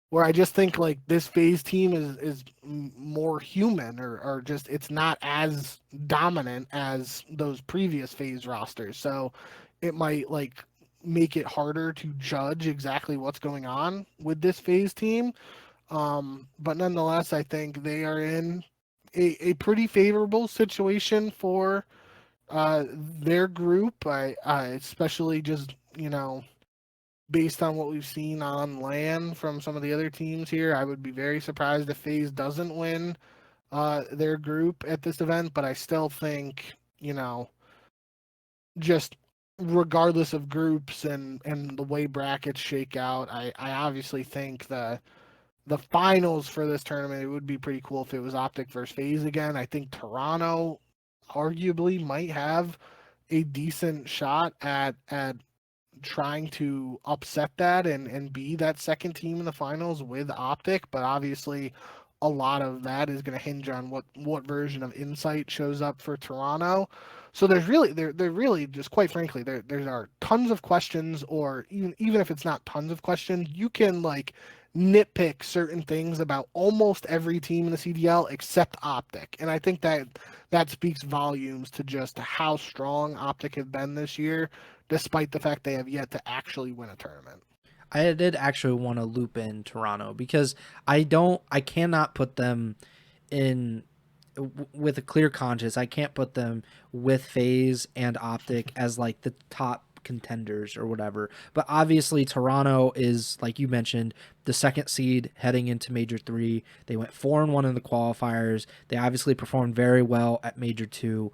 Where I just think, like, this FaZe team is more human, or just, it's not as dominant as those previous FaZe rosters. So it might, like, make it harder to judge exactly what's going on with this FaZe team. But nonetheless, I think they are in a pretty favorable situation for their group. I especially just, based on what we've seen on LAN from some of the other teams here, I would be very surprised if FaZe doesn't win their group at this event. But I still think, just regardless of groups and the way brackets shake out, I obviously think the finals for this tournament, it would be pretty cool if it was OpTic versus FaZe again. I think Toronto arguably might have a decent shot at trying to upset that and be that second team in the finals with OpTic, but obviously a lot of that is going to hinge on what version of Insight shows up for Toronto. So there's really there really, just quite frankly, there are tons of questions, or even if it's not tons of questions, you can, like, nitpick certain things about almost every team in the CDL except OpTic. And I think that speaks volumes to just how strong OpTic have been this year, despite the fact they have yet to actually win a tournament. I did actually want to loop in Toronto because I cannot put them in with a clear conscience. I can't put them with FaZe and OpTic as, like, the top contenders or whatever. But obviously Toronto is, like you mentioned, the second seed heading into Major 3. They went 4-1 in the qualifiers. They obviously performed very well at Major 2.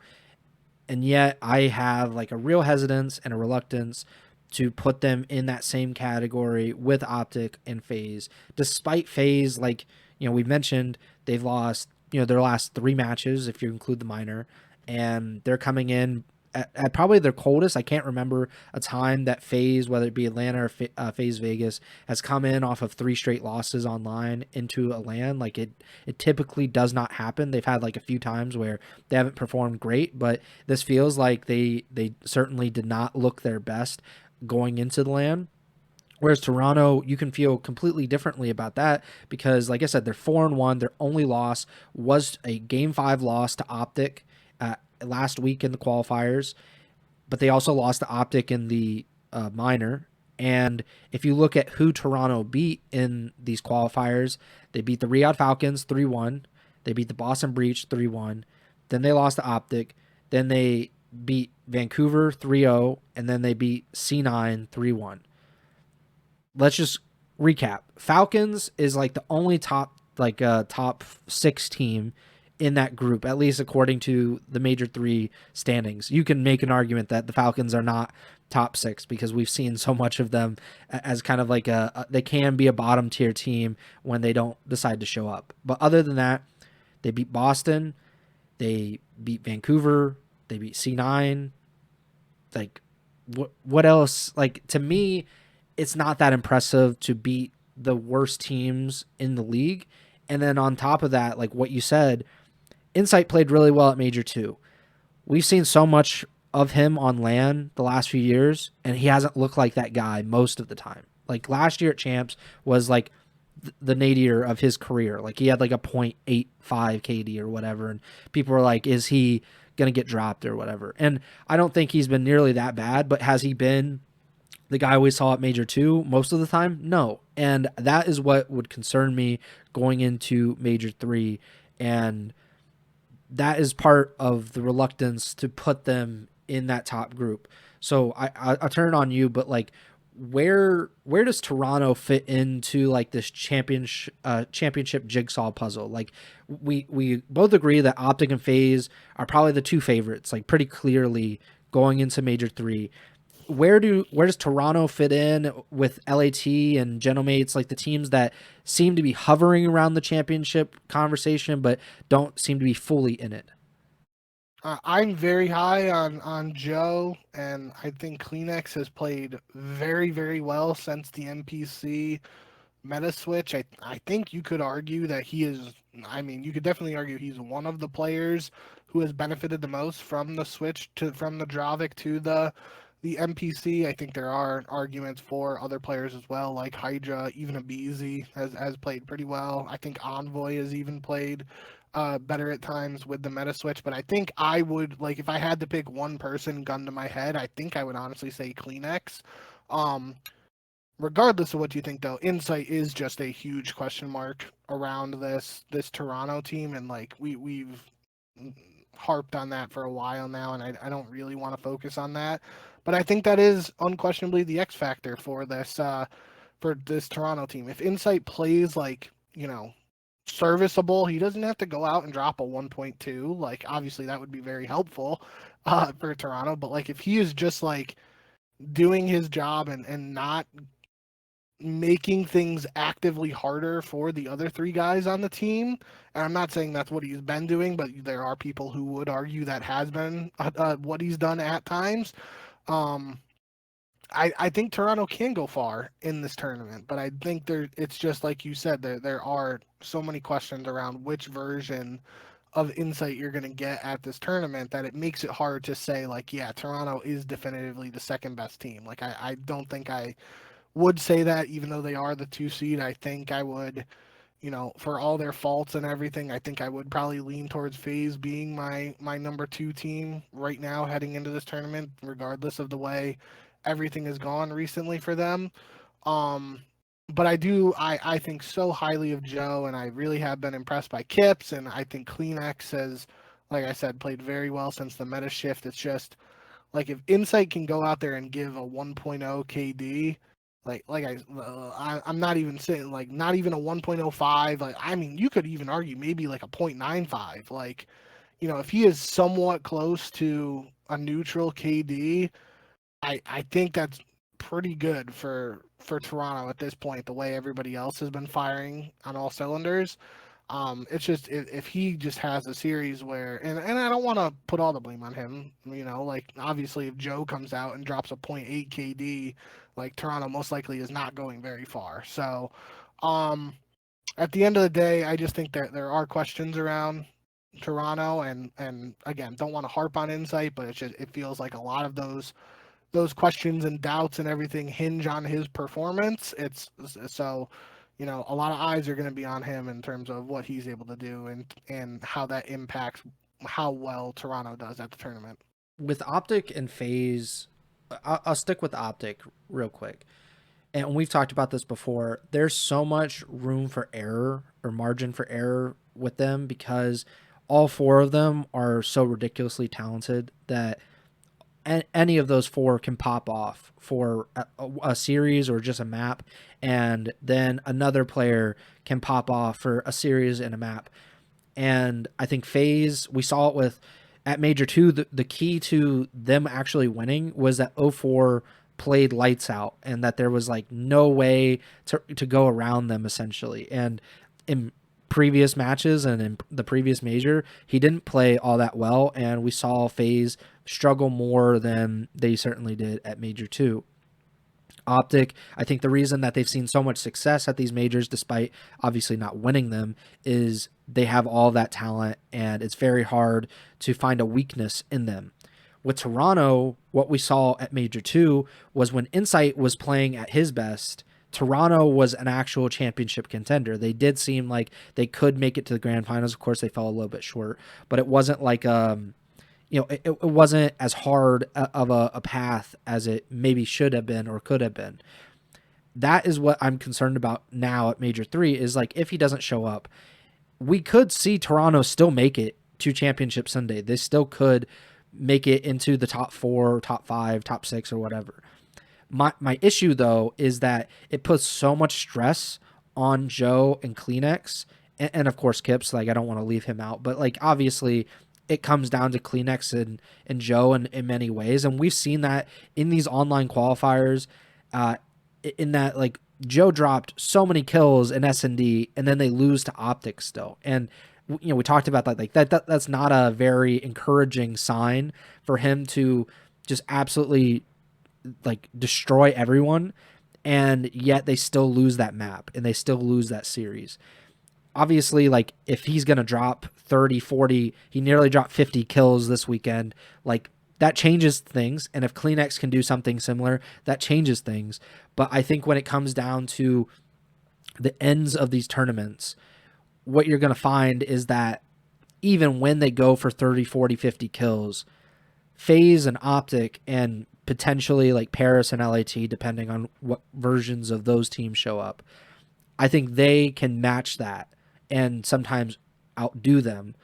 And yet I have, like, a real hesitance and a reluctance to put them in that same category with OpTic and FaZe, despite FaZe, like, we mentioned, they've lost, their last 3 matches, if you include the minor, and they're coming in at probably their coldest. I can't remember a time that FaZe, whether it be Atlanta or FaZe Vegas, has come in off of 3 straight losses online into a LAN. Like, it typically does not happen. They've had, like, a few times where they haven't performed great, but this feels like they certainly did not look their best going into the LAN. Whereas Toronto, you can feel completely differently about that because, like I said, they're 4-1. Their only loss was a Game 5 loss to OpTic last week in the qualifiers, but they also lost to OpTic in the minor. And if you look at who Toronto beat in these qualifiers, they beat the Riyadh Falcons 3-1. They beat the Boston Breach 3-1. Then they lost to OpTic. Then they beat Vancouver 3-0, and then they beat C9 3-1. Let's just recap. Falcons is, like, the only top 6 team in that group, at least according to the Major 3 standings. You can make an argument that the Falcons are not top 6 because we've seen so much of them as kind of like they can be a bottom tier team when they don't decide to show up. But other than that, they beat Boston, they beat Vancouver, they beat C9. Like, what else? Like, to me, it's not that impressive to beat the worst teams in the league. And then on top of that, like what you said, Insight played really well at Major 2. We've seen so much of him on LAN the last few years, and he hasn't looked like that guy most of the time. Like, last year at Champs was, like, the nadir of his career. Like, he had, like, a .85 KD or whatever, and people were like, is he going to get dropped or whatever. And I don't think he's been nearly that bad, but has he been the guy we saw at Major 2 most of the time? No. And that is what would concern me going into Major 3. And that is part of the reluctance to put them in that top group. So I'll turn it on you, but like, where does Toronto fit into like this championship jigsaw puzzle? Like we both agree that OpTic and FaZe are probably the two favorites, like pretty clearly going into Major 3. Where does Toronto fit in with LAT and Genomates, like the teams that seem to be hovering around the championship conversation but don't seem to be fully in it? I'm very high on Joe, and I think Kleenex has played very, very well since the NPC meta switch. I think you could argue that he is, I mean, you could definitely argue he's one of the players who has benefited the most from the switch from the Dravic to the NPC. I think there are arguments for other players as well, like Hydra, even Abizi has played pretty well. I think Envoy has even played better at times with the meta switch. But I think I would, like, if I had to pick one person, gun to my head, I think I would honestly say Kleenex. Regardless of what you think, though, Insight is just a huge question mark around this Toronto team, and like we've harped on that for a while now, and I don't really want to focus on that. But I think that is unquestionably the X factor for this Toronto team. If Insight plays like, serviceable, he doesn't have to go out and drop a 1.2. Like, obviously that would be very helpful for Toronto. But like, if he is just like doing his job and not making things actively harder for the other three guys on the team, and I'm not saying that's what he's been doing, but there are people who would argue that has been what he's done at times. I think Toronto can go far in this tournament, but I think it's just like you said, there are so many questions around which version of Insight you're going to get at this tournament that it makes it hard to say, like, yeah, Toronto is definitively the second best team. Like, I don't think I would say that, even though they are the 2 seed. I think I would, for all their faults and everything, I think I would probably lean towards FaZe being my number 2 team right now heading into this tournament, regardless of the way everything has gone recently for them. But I think so highly of Joe, and I really have been impressed by Kips, and I think Kleenex has, like I said, played very well since the meta shift. It's just, like, if Insight can go out there and give a 1.0 KD, I'm not even saying, like, not even a 1.05. Like, I mean, you could even argue maybe like a 0.95. Like, if he is somewhat close to a neutral KD, I think that's pretty good for Toronto at this point, the way everybody else has been firing on all cylinders. It's just, if he just has a series where, and I don't want to put all the blame on him, like, obviously if Joe comes out and drops a 0.8 KD, like, Toronto most likely is not going very far. So, at the end of the day, I just think that there are questions around Toronto, and again, don't want to harp on Insight, but it feels like a lot of those questions and doubts and everything hinge on his performance. It's so, a lot of eyes are going to be on him in terms of what he's able to do and how that impacts how well Toronto does at the tournament. With OpTic and FaZe, I'll stick with OpTic real quick. And we've talked about this before. There's so much room for error or margin for error with them because all 4 of them are so ridiculously talented that any of those 4 can pop off for a series or just a map, and then another player can pop off for a series and a map. And I think FaZe, we saw it at Major 2, the key to them actually winning was that 04 played lights out, and that there was like no way to go around them essentially. And in previous matches and in the previous major, he didn't play all that well, and we saw FaZe struggle more than they certainly did at Major 2. OpTic, I think the reason that they've seen so much success at these majors, despite obviously not winning them, is they have all that talent, and it's very hard to find a weakness in them. With Toronto, what we saw at Major 2 was when Insight was playing at his best, Toronto was an actual championship contender. They did seem like they could make it to the grand finals. Of course, they fell a little bit short, but it wasn't like it wasn't as hard of a path as it maybe should have been or could have been. That is what I'm concerned about now at Major 3 is like if he doesn't show up, we could see Toronto still make it to Championship Sunday. They still could make it into the top 4, top 5, top 6 or whatever. My issue though is that it puts so much stress on Joe and Kleenex and of course Kips. Like I don't want to leave him out, but like obviously it comes down to Kleenex and Joe in many ways, and we've seen that in these online qualifiers. In that like Joe dropped so many kills in S&D and then they lose to OpTic still. And we talked about that, like that's not a very encouraging sign for him to just absolutely like destroy everyone, and yet they still lose that map and they still lose that series. Obviously, like if he's going to drop 30, 40, he nearly dropped 50 kills this weekend, like that changes things. And if Kleenex can do something similar, that changes things. But I think when it comes down to the ends of these tournaments, what you're going to find is that even when they go for 30, 40, 50 kills, FaZe and OpTic and potentially like Paris and LAT, depending on what versions of those teams show up, I think they can match that and sometimes outdo them.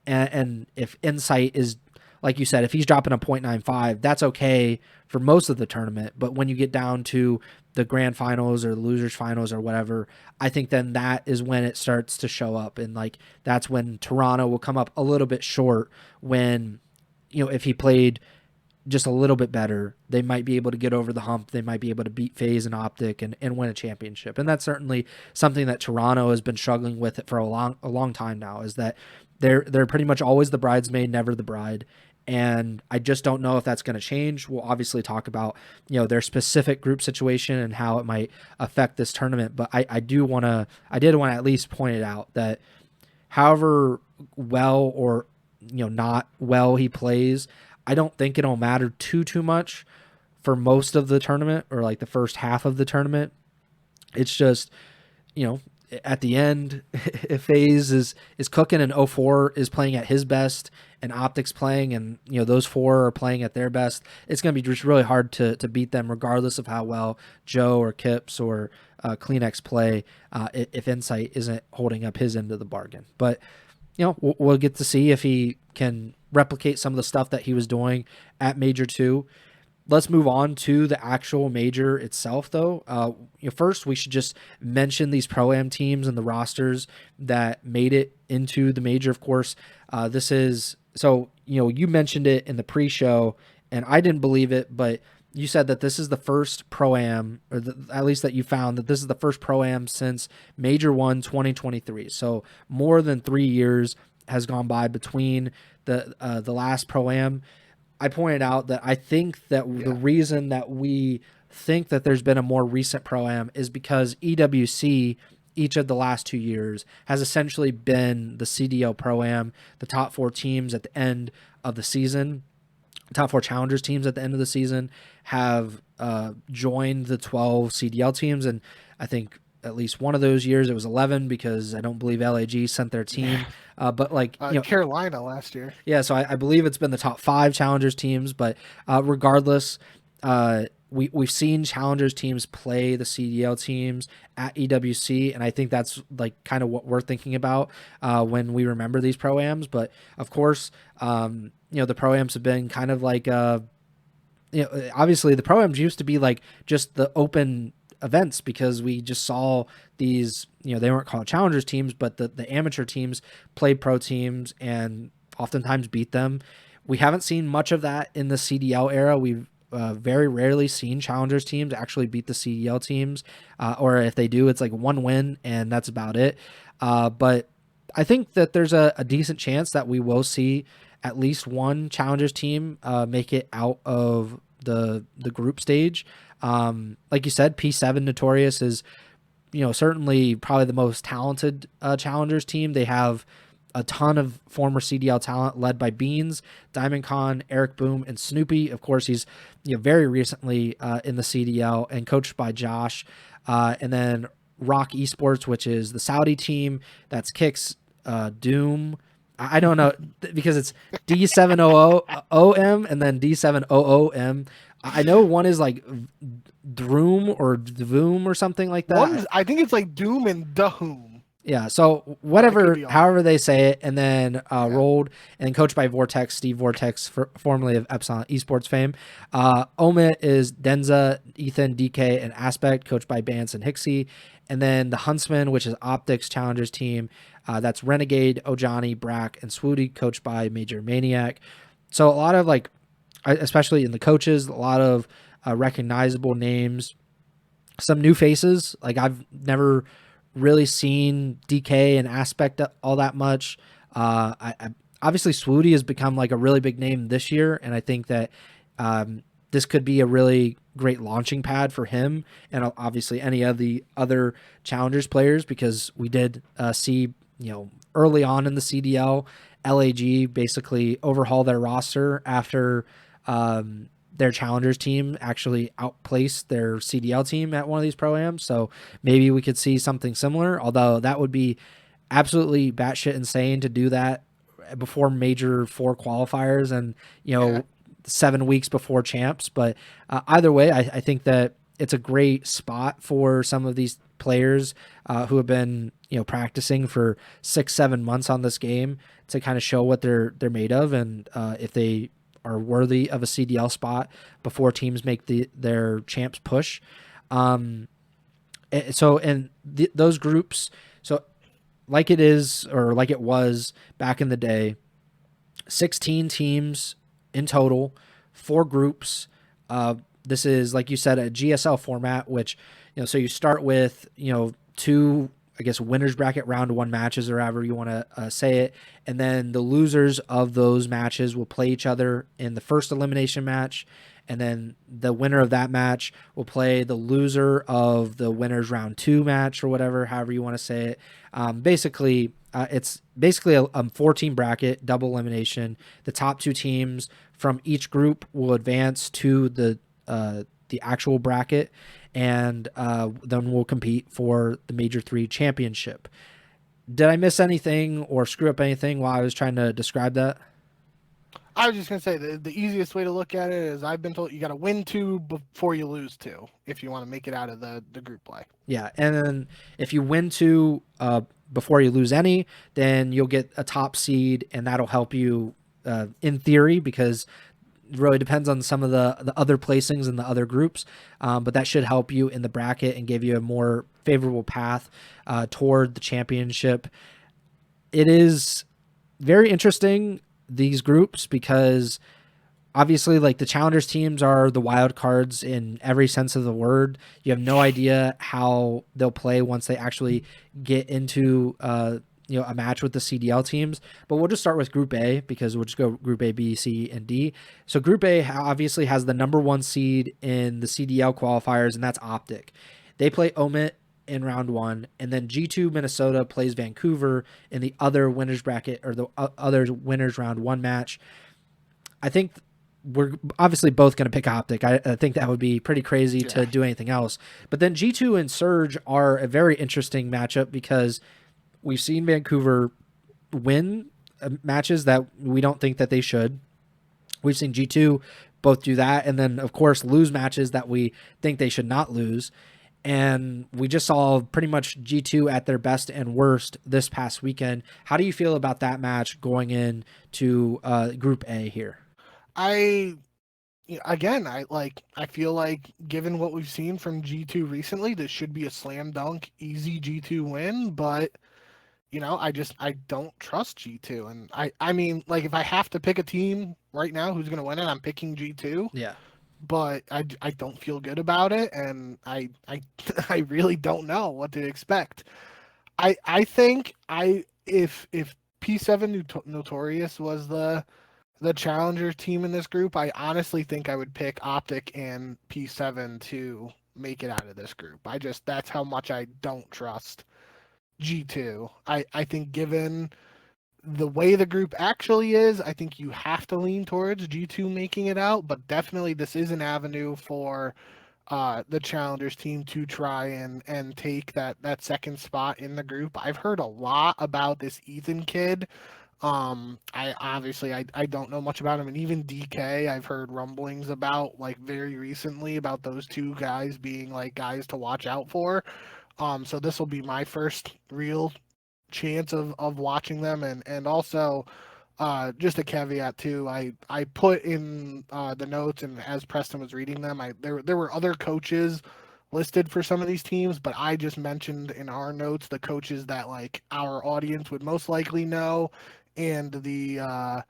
And if Insight is, like you said, if he's dropping a 0.95, that's okay for most of the tournament. But when you get down to the grand finals or the losers finals or whatever, I think then that is when it starts to show up. And like, that's when Toronto will come up a little bit short when, if he played just a little bit better, they might be able to get over the hump. They might be able to beat FaZe and OpTic and win a championship. And that's certainly something that Toronto has been struggling with for a long time now, is that they're pretty much always the bridesmaid, never the bride. And I just don't know if that's going to change. We'll obviously talk about, their specific group situation and how it might affect this tournament. But I did want to at least point it out that however well or, not well he plays, I don't think it'll matter too much for most of the tournament or like the first half of the tournament. It's just, at the end, if FaZe is cooking and 04 is playing at his best and OpTic's playing and, those 4 are playing at their best, it's going to be just really hard to beat them regardless of how well Joe or Kips or Kleenex play if Insight isn't holding up his end of the bargain. But, we'll get to see if he can replicate some of the stuff that he was doing at Major 2. Let's move on to the actual major itself, though. First, we should just mention these Pro-Am teams and the rosters that made it into the major. Of course, this is so. You mentioned it in the pre-show, and I didn't believe it, but you said that this is the first Pro-Am, or at least that you found that this is the first Pro-Am since Major 1 2023. So more than 3 years has gone by between the last Pro-Am. I pointed out that I think that the reason that we think that there's been a more recent Pro-Am is because EWC, each of the last 2 years, has essentially been the CDL Pro-Am, the top 4 teams at the end of the season. Top 4 challengers teams at the end of the season have joined the 12 CDL teams, and I think at least one of those years it was 11 because I don't believe LAG sent their team. But like Carolina last year. Yeah, so I believe it's been the top 5 challengers teams, but regardless, we've seen challengers teams play the CDL teams at EWC, and I think that's like kind of what we're thinking about when we remember these Pro-Ams. But of course, the Pro-Ams have been kind of like obviously the Pro-Ams used to be like just the open events because we just saw these, they weren't called challengers teams, but the amateur teams played pro teams and oftentimes beat them. We haven't seen much of that in the CDL era. We've very rarely seen challengers teams actually beat the CDL teams, or if they do, it's like one win and that's about it. But I think that there's a decent chance that we will see at least one challengers team make it out of the group stage. Like you said, P7 Notorious is, certainly probably the most talented challengers team. They have a ton of former CDL talent led by Beans, Diamond Khan, Eric Boom, and Snoopy. Of course, he's very recently in the CDL and coached by Josh. And then Rock Esports, which is the Saudi team. That's Kicks, Doom, I don't know because it's D700OM and then D700M. I know one is like Droom or Dvoom or something like that. I think it's like Doom and Dahum. Yeah, so But I could whatever, be off. however they say it, and then Yeah. rolled and coached by Vortex, Steve Vortex, formerly of Epsilon Esports fame. Omit is Denza, Ethan, DK, and Aspect, coached by Bance and Hixie. And then the Huntsman, which is OpTic's Challengers team, that's Renegade, Ojani, Brack, and Swooty, coached by Major Maniac. So a lot of like, especially in the coaches, a lot of recognizable names, some new faces. Like I've never really seen DK and Aspect all that much. I obviously Swooty has become like a really big name this year, and I think that this could be a really great launching pad for him, and obviously any of the other challengers players, because we did see early on in the CDL, LAG basically overhaul their roster after their challengers team actually outplaced their CDL team at one of these pro-ams. So maybe we could see something similar, although that would be absolutely batshit insane to do that before major 4 qualifiers and 7 weeks before champs. But either way, I think that it's a great spot for some of these players who have been practicing for 6-7 months on this game to kind of show what they're made of, and if they are worthy of a CDL spot before teams make their champs push. So in those groups, so like it is, or like it was back in the day, 16 teams in total, 4 groups. This is, like you said, a GSL format, which, so you start with, 2, I guess, winners bracket round 1 matches, or however you want to say it. And then the losers of those matches will play each other in the first elimination match. And then the winner of that match will play the loser of the winners round 2 match, or whatever, however you want to say it. It's basically a 4-team bracket, double elimination. The top 2 teams from each group will advance to the actual bracket, and then we'll compete for the Major 3 championship. Did I miss anything or screw up anything while I was trying to describe that? I was just going to say the easiest way to look at it is I've been told you got to win 2 before you lose 2 if you want to make it out of the group play. Yeah, and then if you win 2 before you lose any, then you'll get a top seed, and that'll help you in theory, because it really depends on some of the other placings in the other groups, but that should help you in the bracket and give you a more favorable path toward the championship. It is very interesting, these groups, because obviously, like, the challengers teams are the wild cards in every sense of the word. You have no idea how they'll play once they actually get into a match with the CDL teams. But we'll just start with Group A, because we'll just go Group A, B, C, and D. So Group A obviously has the number 1 seed in the CDL qualifiers, and that's OpTic. They play Omit in round 1, and then G2 Minnesota plays Vancouver in the other winners bracket, or the other winners round 1 match. I think we're obviously both going to pick OpTic. I think that would be pretty crazy to do anything else. But then G2 and Surge are a very interesting matchup, because we've seen Vancouver win matches that we don't think that they should. We've seen G2 both do that, and then, of course, lose matches that we think they should not lose. And we just saw pretty much G2 at their best and worst this past weekend. How do you feel about that match going into Group A here? I feel like, given what we've seen from G2 recently, this should be a slam dunk, easy G2 win. But I don't trust G2, and I mean, like, if I have to pick a team right now who's going to win it, I'm picking G2. Yeah. But I don't feel good about it, and I I really don't know what to expect. I think if P7 Notorious was the challenger team in this group, I honestly think I would pick OpTic and P7 to make it out of this group. That's how much I don't trust G2. I think, given the way the group actually is, I think you have to lean towards G2 making it out, but definitely this is an avenue for the challengers team to try and take that second spot in the group. I've heard a lot about this Ethan kid. I don't know much about him, and even DK, I've heard rumblings about like very recently about those two guys being like guys to watch out for. So this will be my first real chance of watching them, and also just a caveat too. I put in the notes, and as Preston was reading them, there were other coaches listed for some of these teams, but I just mentioned in our notes the coaches that like our audience would most likely know, and the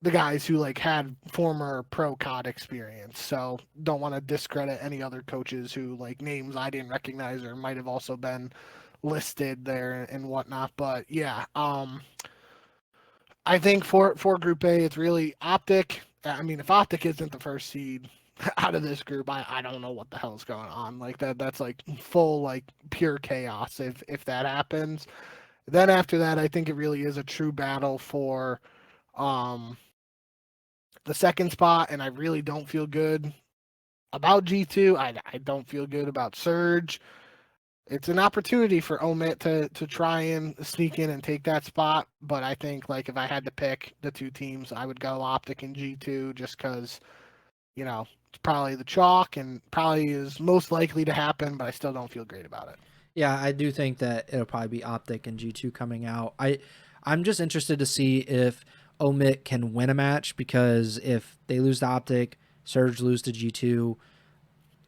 guys who like had former pro COD experience. So don't want to discredit any other coaches who like names I didn't recognize or might have also been listed there and whatnot. But yeah, I think for Group A, it's really OpTic. I mean, if OpTic isn't the first seed out of this group, I don't know what the hell is going on. Like that's like full like pure chaos if that happens. Then after that, I think it really is a true battle for um the second spot, and I really don't feel good about G2. I don't feel good about Surge. It's an opportunity for Omit to try and sneak in and take that spot, but I think like if I had to pick the two teams, I would go OpTic and G2 just because, it's probably the chalk and probably is most likely to happen, but I still don't feel great about it. Yeah, I do think that it'll probably be OpTic and G2 coming out. I'm just interested to see if Omit can win a match, because if they lose to OpTic, Surge lose to G2,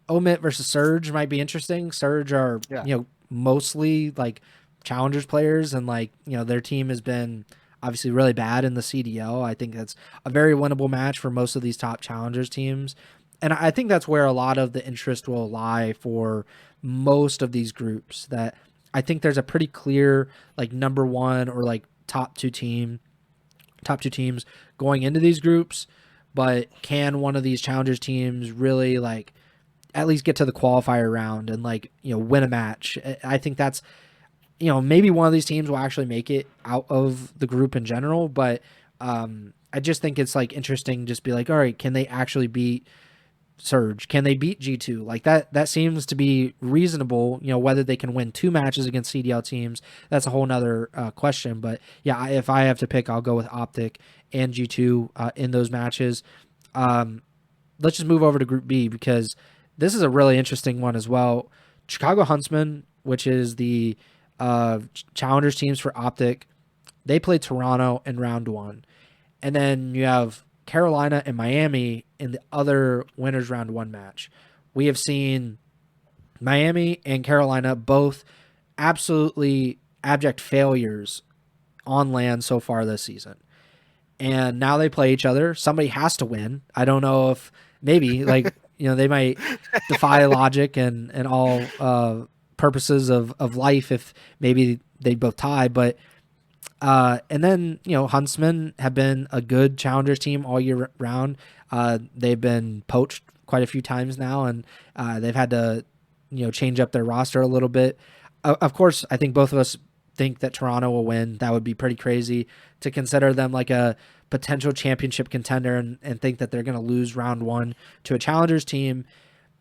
Omit versus Surge might be interesting. Surge are, Yeah. mostly like challengers players, and like, their team has been obviously really bad in the CDL. I think that's a very winnable match for most of these top challengers teams. And I think that's where a lot of the interest will lie for most of these groups. That I think there's a pretty clear like number one or like top two teams going into these groups, but can one of these challengers teams really like at least get to the qualifier round and like, win a match? I think that's, maybe one of these teams will actually make it out of the group in general, but I just think it's like interesting, just be like, all right, can they actually beat Surge? Can they beat G2? Like that seems to be reasonable. Whether they can win two matches against CDL teams, that's a whole nother question. But yeah, if I have to pick, I'll go with OpTic and G2 in those matches. Let's just move over to Group B, because this is a really interesting one as well. Chicago Huntsmen, which is the challengers teams for OpTic, they play Toronto in round one. And then you have Carolina and Miami in the other winners round one match. We have seen Miami and Carolina both absolutely abject failures on land so far this season. And now they play each other. Somebody has to win. I don't know if maybe like, they might defy logic and all purposes of life if maybe they both tie. But and then, Huntsmen have been a good challengers team all year round. They've been poached quite a few times now, and they've had to, change up their roster a little bit. Of course, I think both of us think that Toronto will win. That would be pretty crazy to consider them like a potential championship contender and think that they're going to lose round one to a challengers team.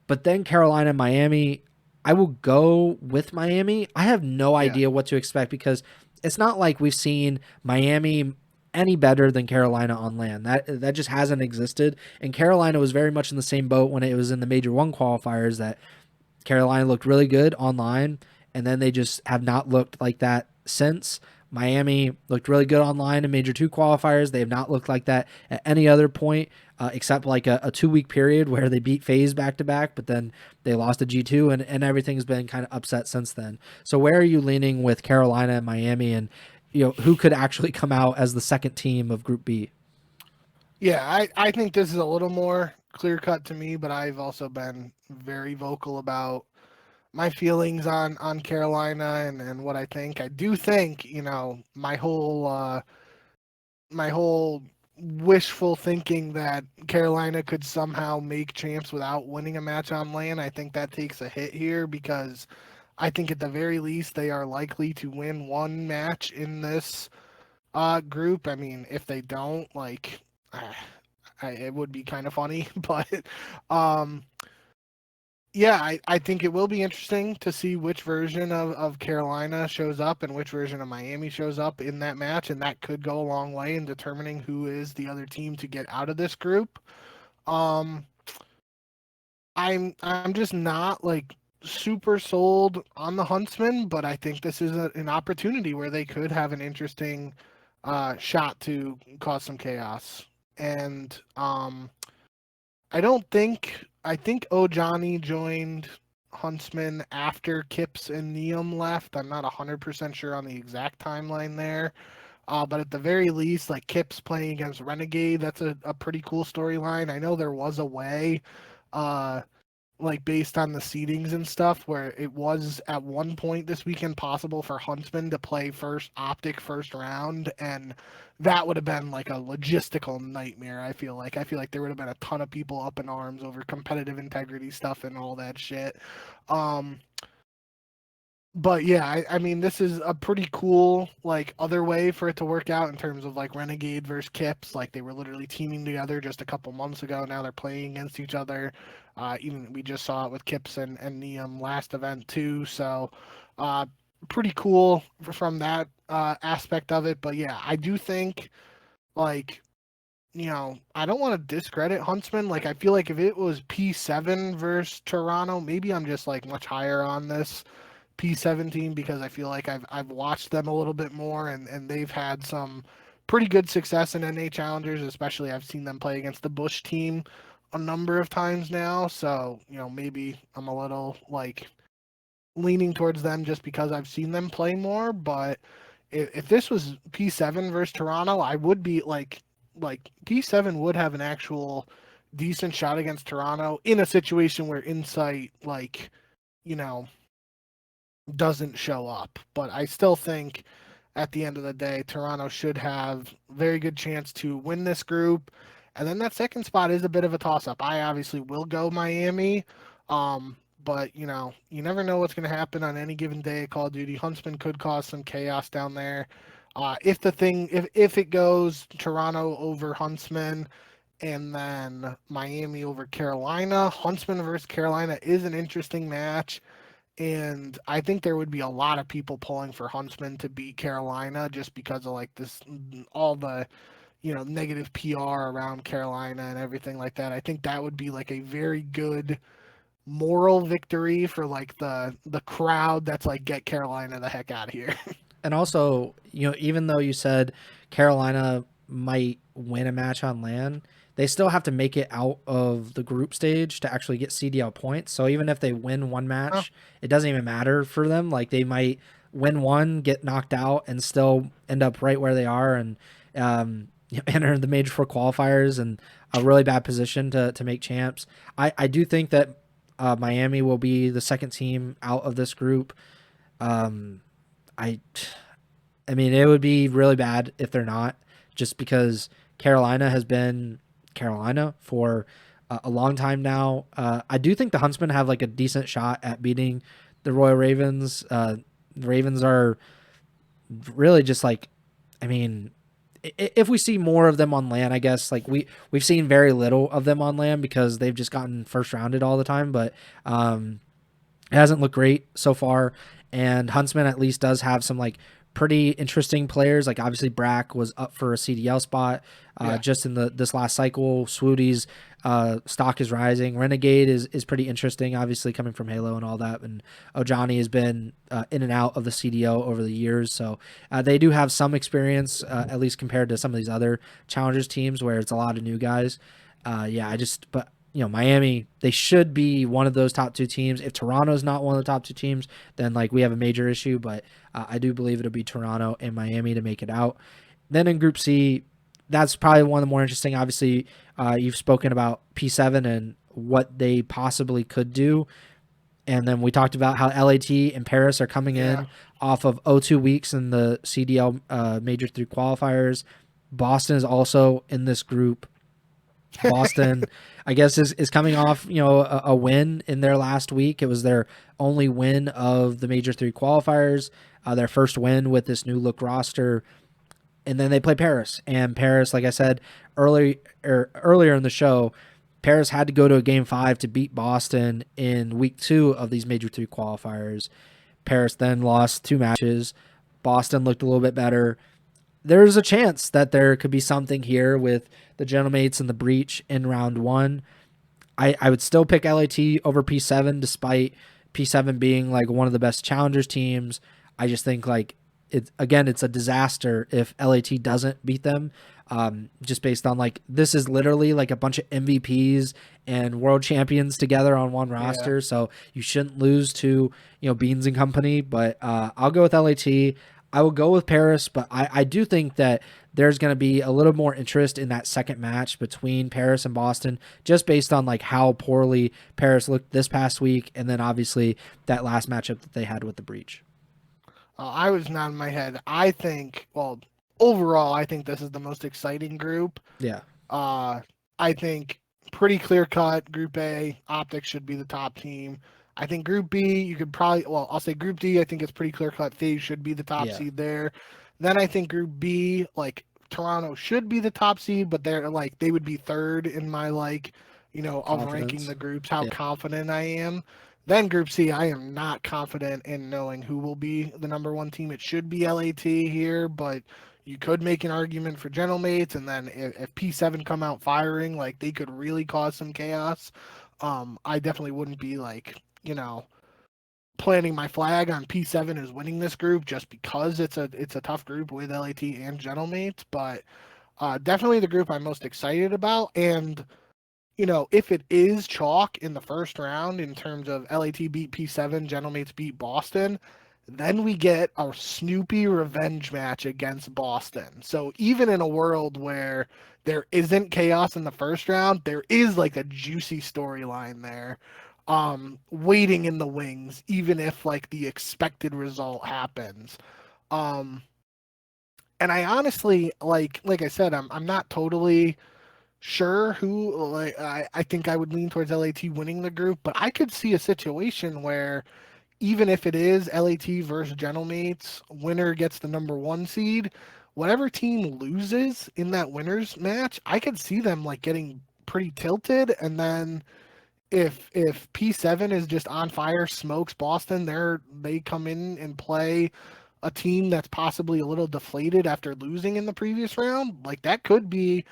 But then Carolina and Miami, I will go with Miami. I have no idea what to expect, because it's not like we've seen Miami any better than Carolina on land. That just hasn't existed. And Carolina was very much in the same boat when it was in the Major 1 qualifiers, that Carolina looked really good online, and then they just have not looked like that since. Miami looked really good online in Major 2 qualifiers. They have not looked like that at any other point, except like a 2-week period where they beat FaZe back-to-back, but then they lost to G2, and everything's been kind of upset since then. So where are you leaning with Carolina and Miami, and who could actually come out as the second team of Group B? Yeah, I think this is a little more clear-cut to me, but I've also been very vocal about my feelings on Carolina and what I think. I do think, my whole wishful thinking that Carolina could somehow make champs without winning a match on land, I think that takes a hit here, because I think at the very least they are likely to win one match in this group. I mean, if they don't, like, it would be kind of funny, but um Yeah, I think it will be interesting to see which version of Carolina shows up and which version of Miami shows up in that match, and that could go a long way in determining who is the other team to get out of this group. Um, I'm just not like super sold on the Huntsmen, but I think this is an opportunity where they could have an interesting shot to cause some chaos. And I think Ojani joined Huntsman after Kips and Neum left. I'm not 100% sure on the exact timeline there. But at the very least, like Kips playing against Renegade, that's a pretty cool storyline. I know there was a way, uh, like based on the seedings and stuff, where it was at one point this weekend possible for Huntsman to play first OpTic first round, and that would have been like a logistical nightmare. I feel like there would have been a ton of people up in arms over competitive integrity stuff and all that shit. Um, but yeah, I mean, this is a pretty cool like other way for it to work out in terms of like Renegade versus Kips. Like they were literally teaming together just a couple months ago. Now they're playing against each other. Even we just saw it with Kips and Neum last event too. So uh, pretty cool from that aspect of it. But yeah, I do think like I don't want to discredit Huntsman. Like I feel like if it was P7 versus Toronto, maybe I'm just like much higher on this P17 because I feel like I've watched them a little bit more and they've had some pretty good success in NA Challengers, especially I've seen them play against the Bush team a number of times now. So, maybe I'm a little like leaning towards them just because I've seen them play more. But if this was P7 versus Toronto, I would be like P7 would have an actual decent shot against Toronto in a situation where Insight you know doesn't show up. But I still think at the end of the day, Toronto should have very good chance to win this group. And then that second spot is a bit of a toss up. I obviously will go Miami. But you never know what's going to happen on any given day at Call of Duty. Huntsman could cause some chaos down there. If it goes Toronto over Huntsman and then Miami over Carolina, Huntsman versus Carolina is an interesting match. And I think there would be a lot of people pulling for Huntsman to beat Carolina just because of like this, all the, negative PR around Carolina and everything like that. I think that would be like a very good moral victory for like the crowd that's like, get Carolina the heck out of here. And also, even though you said Carolina might win a match on LAN, they still have to make it out of the group stage to actually get CDL points. So even if they win one match, it doesn't even matter for them. Like they might win one, get knocked out, and still end up right where they are and enter the Major 4 qualifiers and a really bad position to make champs. I do think that Miami will be the second team out of this group. I mean, it would be really bad if they're not, just because Carolina has been Carolina for a long time now. I do think the Huntsmen have like a decent shot at beating the Royal Ravens. The Ravens are really just like, I mean, if we see more of them on LAN, I guess like we've seen very little of them on LAN because they've just gotten first rounded all the time, but it hasn't looked great so far. And Huntsman at least does have some like pretty interesting players. Like obviously Brack was up for a CDL spot just in this last cycle. Swooty's stock is rising. Renegade is pretty interesting, obviously coming from Halo and all that. And Ojani has been in and out of the CDO over the years. So they do have some experience, at least compared to some of these other Challengers teams where it's a lot of new guys. But Miami, they should be one of those top two teams. If Toronto's not one of the top two teams, then like we have a major issue. But I do believe it'll be Toronto and Miami to make it out. Then in Group C, that's probably one of the more interesting. Obviously, you've spoken about P7 and what they possibly could do. And then we talked about how LAT and Paris are coming in off of 0-2 weeks in the CDL Major 3 qualifiers. Boston is also in this group. Boston, I guess, is coming off, a win in their last week. It was their only win of the Major 3 qualifiers, their first win with this new look roster. And then they play Paris. And Paris, like I said earlier in the show, Paris had to go to a game 5 to beat Boston in week 2 of these Major 3 qualifiers. Paris then lost 2 matches. Boston looked a little bit better. There's a chance that there could be something here with the Gentlemates and the Breach in round 1. I would still pick LAT over P7 despite P7 being like one of the best challengers teams. I just think like it's a disaster if LAT doesn't beat them. Just based on like this is literally like a bunch of MVPs and world champions together on one roster, so you shouldn't lose to Beans and company. But I'll go with LAT. I will go with Paris, but I do think that there's going to be a little more interest in that second match between Paris and Boston, just based on like how poorly Paris looked this past week, and then obviously that last matchup that they had with the Breach. I was nodding my head. I think, overall, I think this is the most exciting group. Yeah. I think pretty clear cut. Group A, OpTic should be the top team. I think Group B, you could probably, I'll say Group D, I think it's pretty clear cut. FaZe should be the top seed there. Then I think Group B, like Toronto should be the top seed, but they're like, they would be third in my of ranking the groups, how confident I am. Then Group C, I am not confident in knowing who will be the number 1 team. It should be LAT here, but you could make an argument for Gentlemates, and then if P7 come out firing, like they could really cause some chaos. I definitely wouldn't be like, planting my flag on P7 as winning this group just because it's a tough group with LAT and Gentlemates, but definitely the group I'm most excited about. And if it is chalk in the first round in terms of LAT beat P7, Gentlemates beat Boston, then we get a Snoopy revenge match against Boston. So even in a world where there isn't chaos in the first round, there is like a juicy storyline there waiting in the wings, even if like the expected result happens. And I honestly like I said, I'm not totally sure who, like I think I would lean towards LAT winning the group, but I could see a situation where even if it is LAT versus Gentlemates, winner gets the number 1 seed, whatever team loses in that winners match, I could see them like getting pretty tilted. And then if P7 is just on fire, smokes Boston, they come in and play a team that's possibly a little deflated after losing in the previous round, like that could be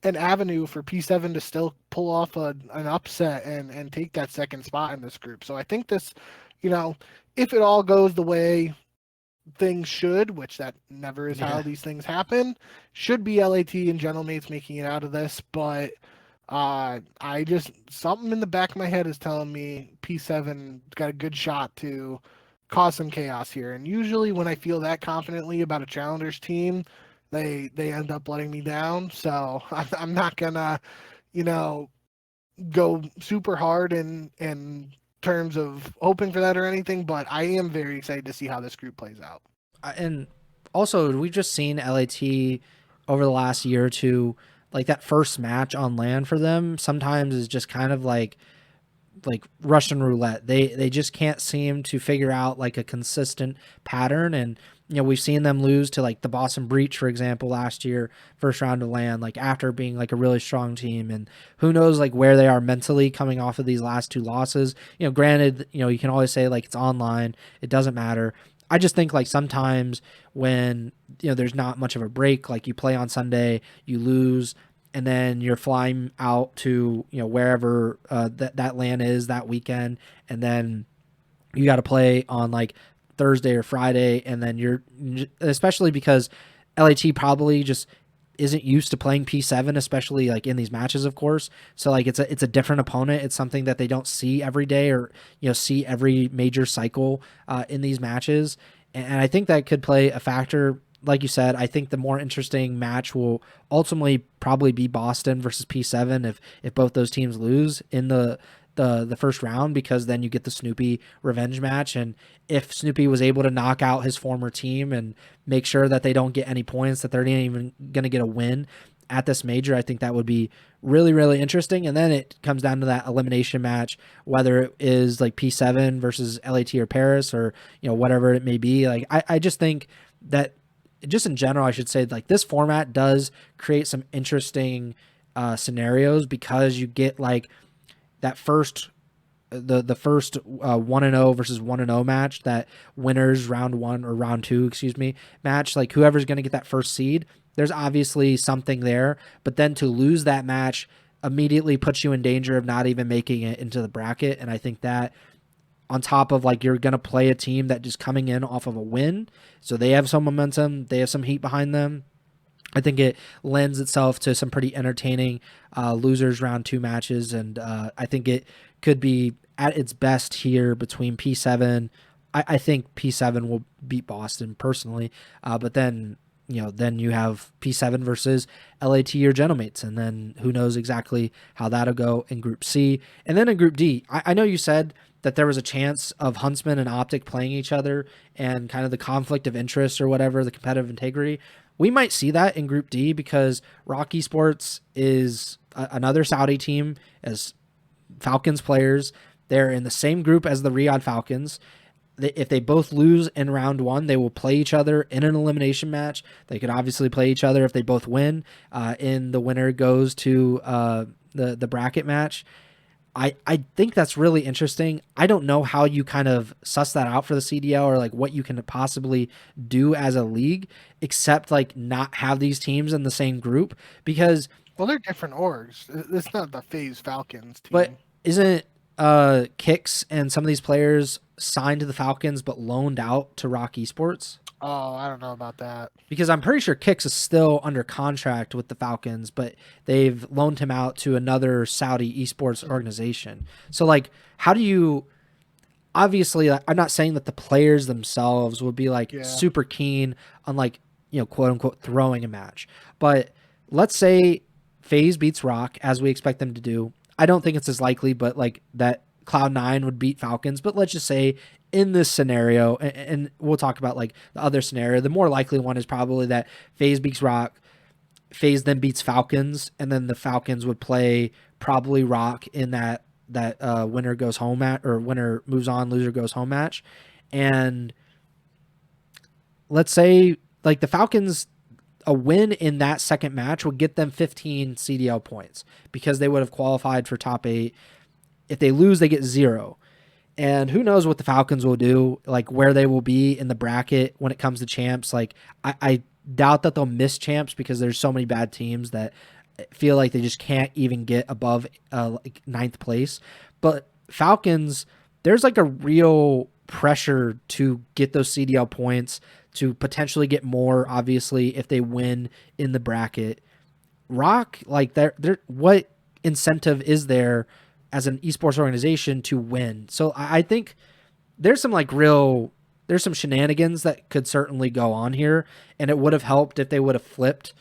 an avenue for P7 to still pull off an upset and take that second spot in this group. So I think this, if it all goes the way things should, which that never is how these things happen, should be LAT and Gentlemates making it out of this. But I just, something in the back of my head is telling me P7 got a good shot to cause some chaos here. And usually when I feel that confidently about a challengers team, they end up letting me down. So I'm not gonna, go super hard in terms of hoping for that or anything, but I am very excited to see how this group plays out. And also, we've just seen LAT over the last year or two, like that first match on land for them sometimes is just kind of like Russian roulette. They just can't seem to figure out like a consistent pattern. And we've seen them lose to like the Boston Breach, for example, last year, first round of land, like after being like a really strong team. And who knows like where they are mentally coming off of these last 2 losses. Granted, you can always say like it's online, it doesn't matter. I just think like sometimes when there's not much of a break, like you play on Sunday, you lose, and then you're flying out to wherever that land is that weekend, and then you got to play on like Thursday or Friday, and then you're, especially because LAT probably just isn't used to playing P7, especially like in these matches, of course. So like it's a different opponent. It's something that they don't see every day or see every major cycle in these matches, and I think that could play a factor. Like you said, I think the more interesting match will ultimately probably be Boston versus P7 if both those teams lose in the first round, because then you get the Snoopy revenge match. And if Snoopy was able to knock out his former team and make sure that they don't get any points, that they're not even going to get a win at this major, I think that would be really, really interesting. And then it comes down to that elimination match, whether it is like P7 versus LAT or Paris or, whatever it may be. Like, I just think that just in general, I should say like this format does create some interesting scenarios because you get like that first the first 1-0 versus 1-0 match, that winners round 1 or round 2, excuse me, match, like whoever's going to get that first seed, there's obviously something there, but then to lose that match immediately puts you in danger of not even making it into the bracket. And I think that on top of like you're going to play a team that just coming in off of a win, so they have some momentum, they have some heat behind them. I think it lends itself to some pretty entertaining losers round 2 matches, and I think it could be at its best here between P7. I think P7 will beat Boston personally, but then then you have P7 versus LAT or Gentlemates, and then who knows exactly how that'll go in Group C. And then in Group D, I know you said that there was a chance of Huntsman and OpTic playing each other and kind of the conflict of interest or whatever, the competitive integrity. We might see that in Group D because Rock Esports is another Saudi team as Falcons players. They're in the same group as the Riyadh Falcons. If they both lose in round 1, they will play each other in an elimination match. They could obviously play each other if they both win. The winner goes to the bracket match. I think that's really interesting. I don't know how you kind of suss that out for the CDL or like what you can possibly do as a league except like not have these teams in the same group because they're different orgs. It's not the FaZe Falcons team. But isn't Kicks and some of these players signed to the Falcons but loaned out to Rock Esports? Oh, I don't know about that. Because I'm pretty sure Kicks is still under contract with the Falcons, but they've loaned him out to another Saudi esports organization. So, like, how do you... Obviously, I'm not saying that the players themselves would be, like, super keen on, like, quote-unquote throwing a match. But let's say FaZe beats Rock, as we expect them to do. I don't think it's as likely, but, like, that Cloud9 would beat Falcons. But let's just say in this scenario, and we'll talk about like the other scenario, the more likely one is probably that FaZe beats Rock, FaZe then beats Falcons, and then the Falcons would play probably Rock in that winner goes home match, or winner moves on, loser goes home match. And let's say like the Falcons, a win in that second match would get them 15 CDL points because they would have qualified for top 8. If they lose, they get 0. And who knows what the Falcons will do, like where they will be in the bracket when it comes to champs. Like I doubt that they'll miss champs because there's so many bad teams that feel like they just can't even get above like 9th place. But Falcons, there's like a real pressure to get those CDL points, to potentially get more, obviously, if they win in the bracket. Rock, like they're what incentive is there as an esports organization to win? So I think there's some shenanigans that could certainly go on here, and it would have helped if they would have flipped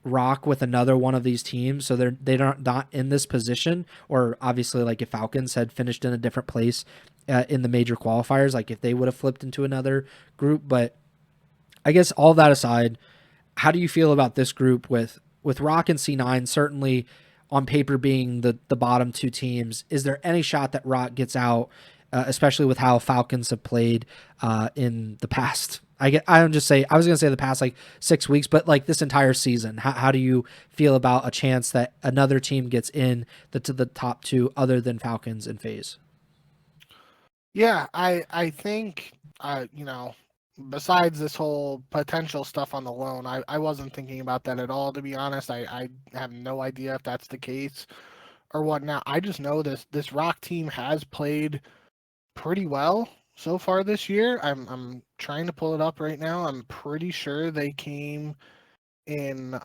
Rock with another one of these teams, so they're not in this position. Or obviously, like if Falcons had finished in a different place in the major qualifiers, like if they would have flipped into another group. But I guess all that aside, how do you feel about this group with Rock and C9 certainly on paper being the bottom 2 teams? Is there any shot that Rock gets out, especially with how Falcons have played in the past? I was going to say the past like 6 weeks, but like this entire season. How do you feel about a chance that another team gets in to the top 2 other than Falcons and FaZe? Yeah, I think besides this whole potential stuff on the loan, I wasn't thinking about that at all, to be honest. I have no idea if that's the case or whatnot. I just know this Rock team has played pretty well so far this year. I'm trying to pull it up right now. I'm pretty sure they came in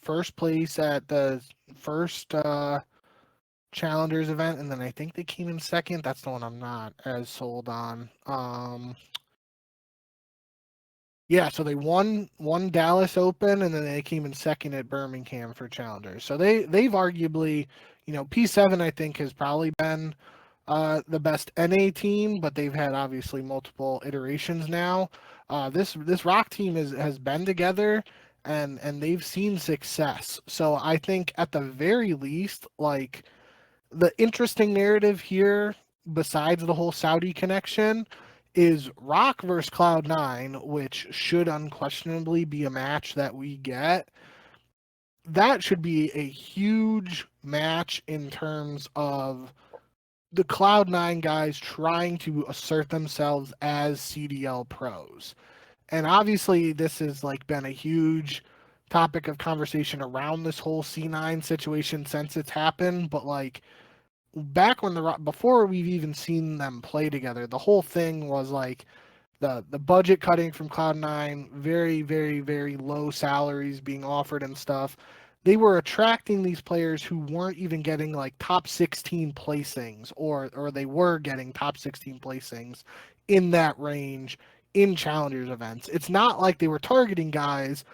first place at the first Challengers event, and then I think they came in second. That's the one I'm not as sold on. Yeah, so they won Dallas Open, and then they came in second at Birmingham for Challengers. So they've arguably, P7 I think has probably been the best NA team, but they've had obviously multiple iterations now. This Rock team has been together, and they've seen success. So I think at the very least, like the interesting narrative here, besides the whole Saudi connection, is Rock versus Cloud9, which should unquestionably be a match that we get. that should be a huge match in terms of the Cloud9 guys trying to assert themselves as CDL pros. And obviously this has like been a huge topic of conversation around this whole C9 situation since it's happened, but like back when before we've even seen them play together, the whole thing was like the budget cutting from Cloud9, very, very, very low salaries being offered and stuff. They were attracting these players who weren't even getting like top 16 placings, or they were getting top 16 placings in that range in challengers events. It's not like they were targeting guys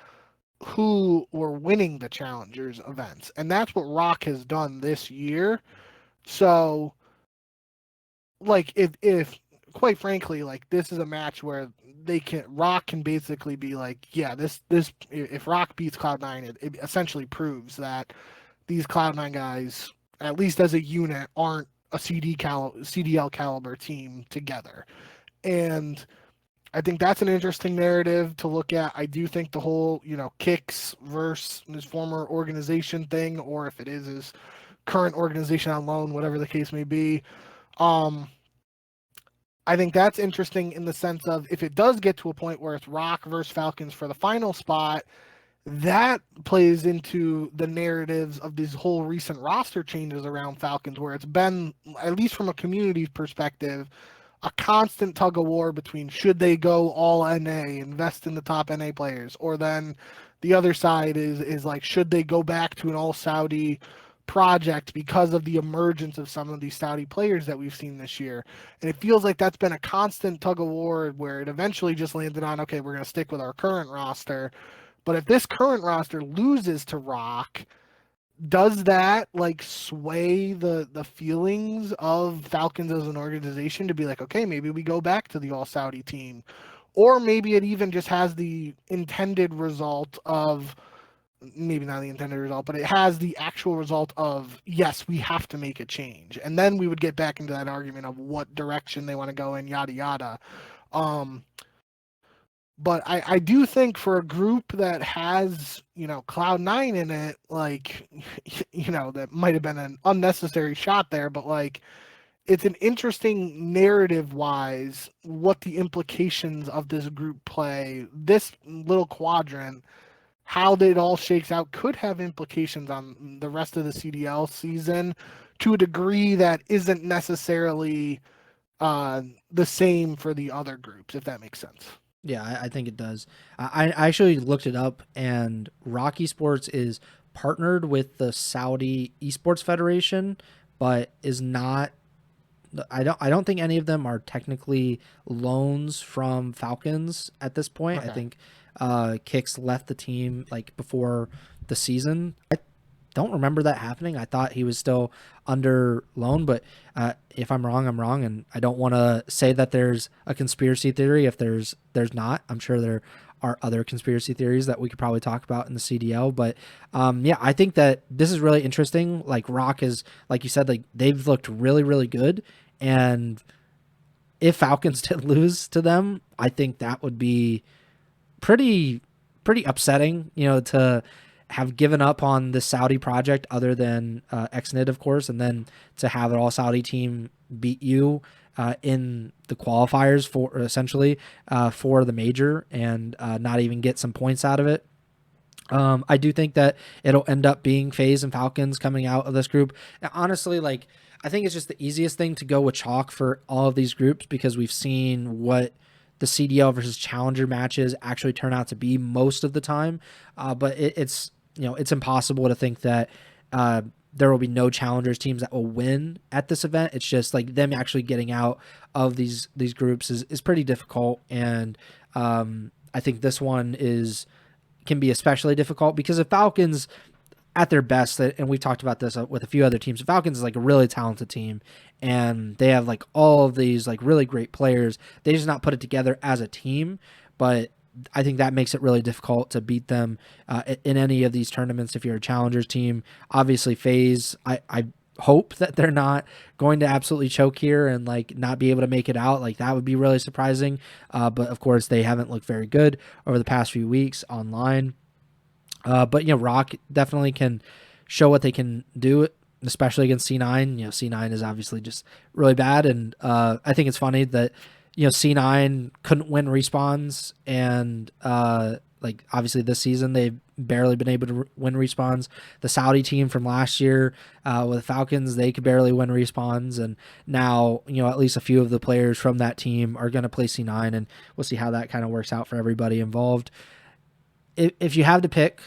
who were winning the challengers events. And that's what Rock has done this year. So like if quite frankly, like this is a match where Rock can basically be like, yeah, this if Rock beats Cloud9, it essentially proves that these Cloud9 guys, at least as a unit, aren't a CDL caliber team together. And I think that's an interesting narrative to look at. I do think the whole, Kicks versus his former organization thing, or if it is his current organization on loan, whatever the case may be, I think that's interesting in the sense of if it does get to a point where it's Rock versus Falcons for the final spot, that plays into the narratives of these whole recent roster changes around Falcons, where it's been, at least from a community perspective, a constant tug of war between should they go all NA, invest in the top NA players, or then the other side is like, should they go back to an all Saudi project because of the emergence of some of these Saudi players that we've seen this year. And it feels like that's been a constant tug of war where it eventually just landed on, okay, we're going to stick with our current roster. But if this current roster loses to Rock, does that like sway the feelings of Falcons as an organization to be like, okay, maybe we go back to the all Saudi team? Or maybe it even just has the intended result of, maybe not the intended result, but it has the actual result of, yes, we have to make a change. And then we would get back into that argument of what direction they want to go in, yada, yada. But I do think for a group that has, Cloud9 in it, like, that might have been an unnecessary shot there, but like, it's an interesting narrative-wise what the implications of this group play, this little quadrant, how it all shakes out could have implications on the rest of the CDL season to a degree that isn't necessarily the same for the other groups, if that makes sense. Yeah, I think it does. I actually looked it up, and Rock Esports is partnered with the Saudi Esports Federation, but is not. I don't think any of them are technically loans from Falcons at this point. Okay. I think Kicks left the team like before the season. I don't remember that happening. I thought he was still under loan, but if I'm wrong, I'm wrong, and I don't want to say that there's a conspiracy theory if there's not. I'm sure there are other conspiracy theories that we could probably talk about in the CDL, but yeah, I think that this is really interesting. Like Rock is, like you said, like they've looked really, really good, and if Falcons did lose to them, I think that would be pretty upsetting, to have given up on the Saudi project other than XNIT, of course, and then to have an all Saudi team beat you in the qualifiers for essentially for the major and not even get some points out of it. I do think that it'll end up being FaZe and Falcons coming out of this group. Honestly, like I think it's just the easiest thing to go with chalk for all of these groups because we've seen what the CDL versus Challenger matches actually turn out to be most of the time. But it's impossible to think that there will be no Challengers teams that will win at this event. It's just like them actually getting out of these groups is pretty difficult. And I think this one can be especially difficult because the Falcons at their best, and we've talked about this with a few other teams, the Falcons is like a really talented team and they have like all of these like really great players. They just not put it together as a team, but I think that makes it really difficult to beat them in any of these tournaments if you're a Challengers team. Obviously FaZe, I hope that they're not going to absolutely choke here and like not be able to make it out. Like that would be really surprising. But of course they haven't looked very good over the past few weeks online. But Rock definitely can show what they can do, especially against C9. C9 is obviously just really bad, and I think it's funny that C9 couldn't win respawns, and like obviously this season they've barely been able to win respawns. The Saudi team from last year with Falcons, they could barely win respawns, and now at least a few of the players from that team are going to play C9, and we'll see how that kind of works out for everybody involved. If you have to pick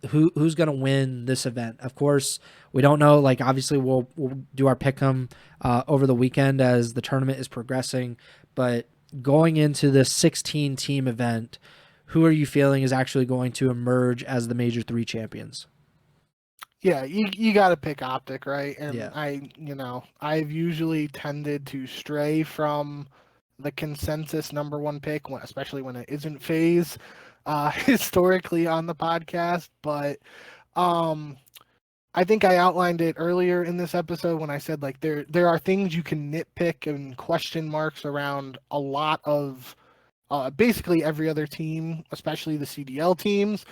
who's going to win this event, of course we don't know. Like obviously we'll do our pick'em over the weekend as the tournament is progressing, but going into this 16 team event, who are you feeling is actually going to emerge as the Major 3 champions? Yeah, you got to pick OpTic, right? And yeah. I've usually tended to stray from the consensus number one pick, especially when it isn't FaZe, historically on the podcast. But I think I outlined it earlier in this episode when I said like there are things you can nitpick and question marks around a lot of basically every other team, especially the CDL teams.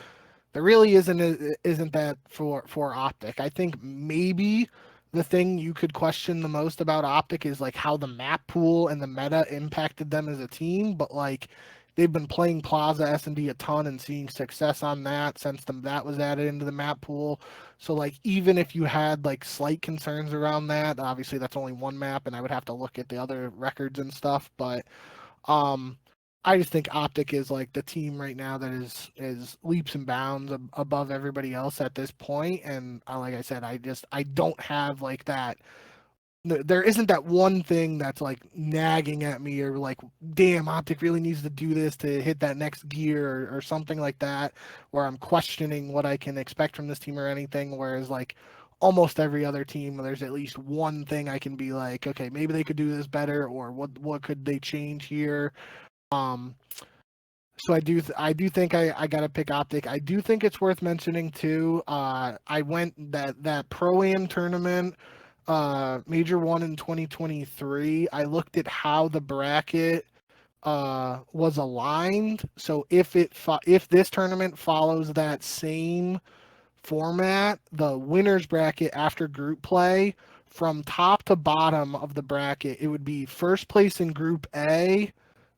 There really isn't that for OpTic. I think maybe the thing you could question the most about OpTic is like how the map pool and the meta impacted them as a team, but like they've been playing Plaza S&D a ton and seeing success on that since that was added into the map pool. So like even if you had like slight concerns around that, obviously that's only one map and I would have to look at the other records and stuff, but I just think OpTic is like the team right now that is leaps and bounds above everybody else at this point. And like I said, I don't have like that. There isn't that one thing that's like nagging at me or like, damn, OpTic really needs to do this to hit that next gear or something like that, where I'm questioning what I can expect from this team or anything. Whereas like almost every other team, there's at least one thing I can be like, okay, maybe they could do this better, or what could they change here. So I do think I gotta pick OpTic. I do think it's worth mentioning too. I went that Pro-Am tournament, Major 1 in 2023. I looked at how the bracket was aligned. So if this tournament follows that same format, the winners bracket after group play, from top to bottom of the bracket, it would be first place in Group A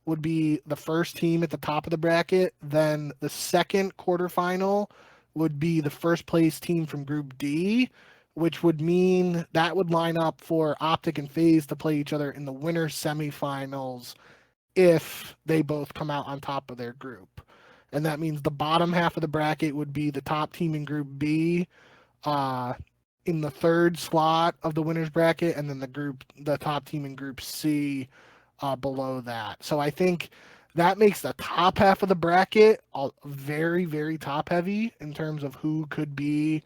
would be the first team at the top of the bracket. Then the second quarterfinal would be the first place team from Group D, which would mean that would line up for OpTic and FaZe to play each other in the winner semifinals if they both come out on top of their group. And that means the bottom half of the bracket would be the top team in Group B, in the third slot of the winners bracket, and then the top team in Group C below that. So I think that makes the top half of the bracket very, very top heavy in terms of who could be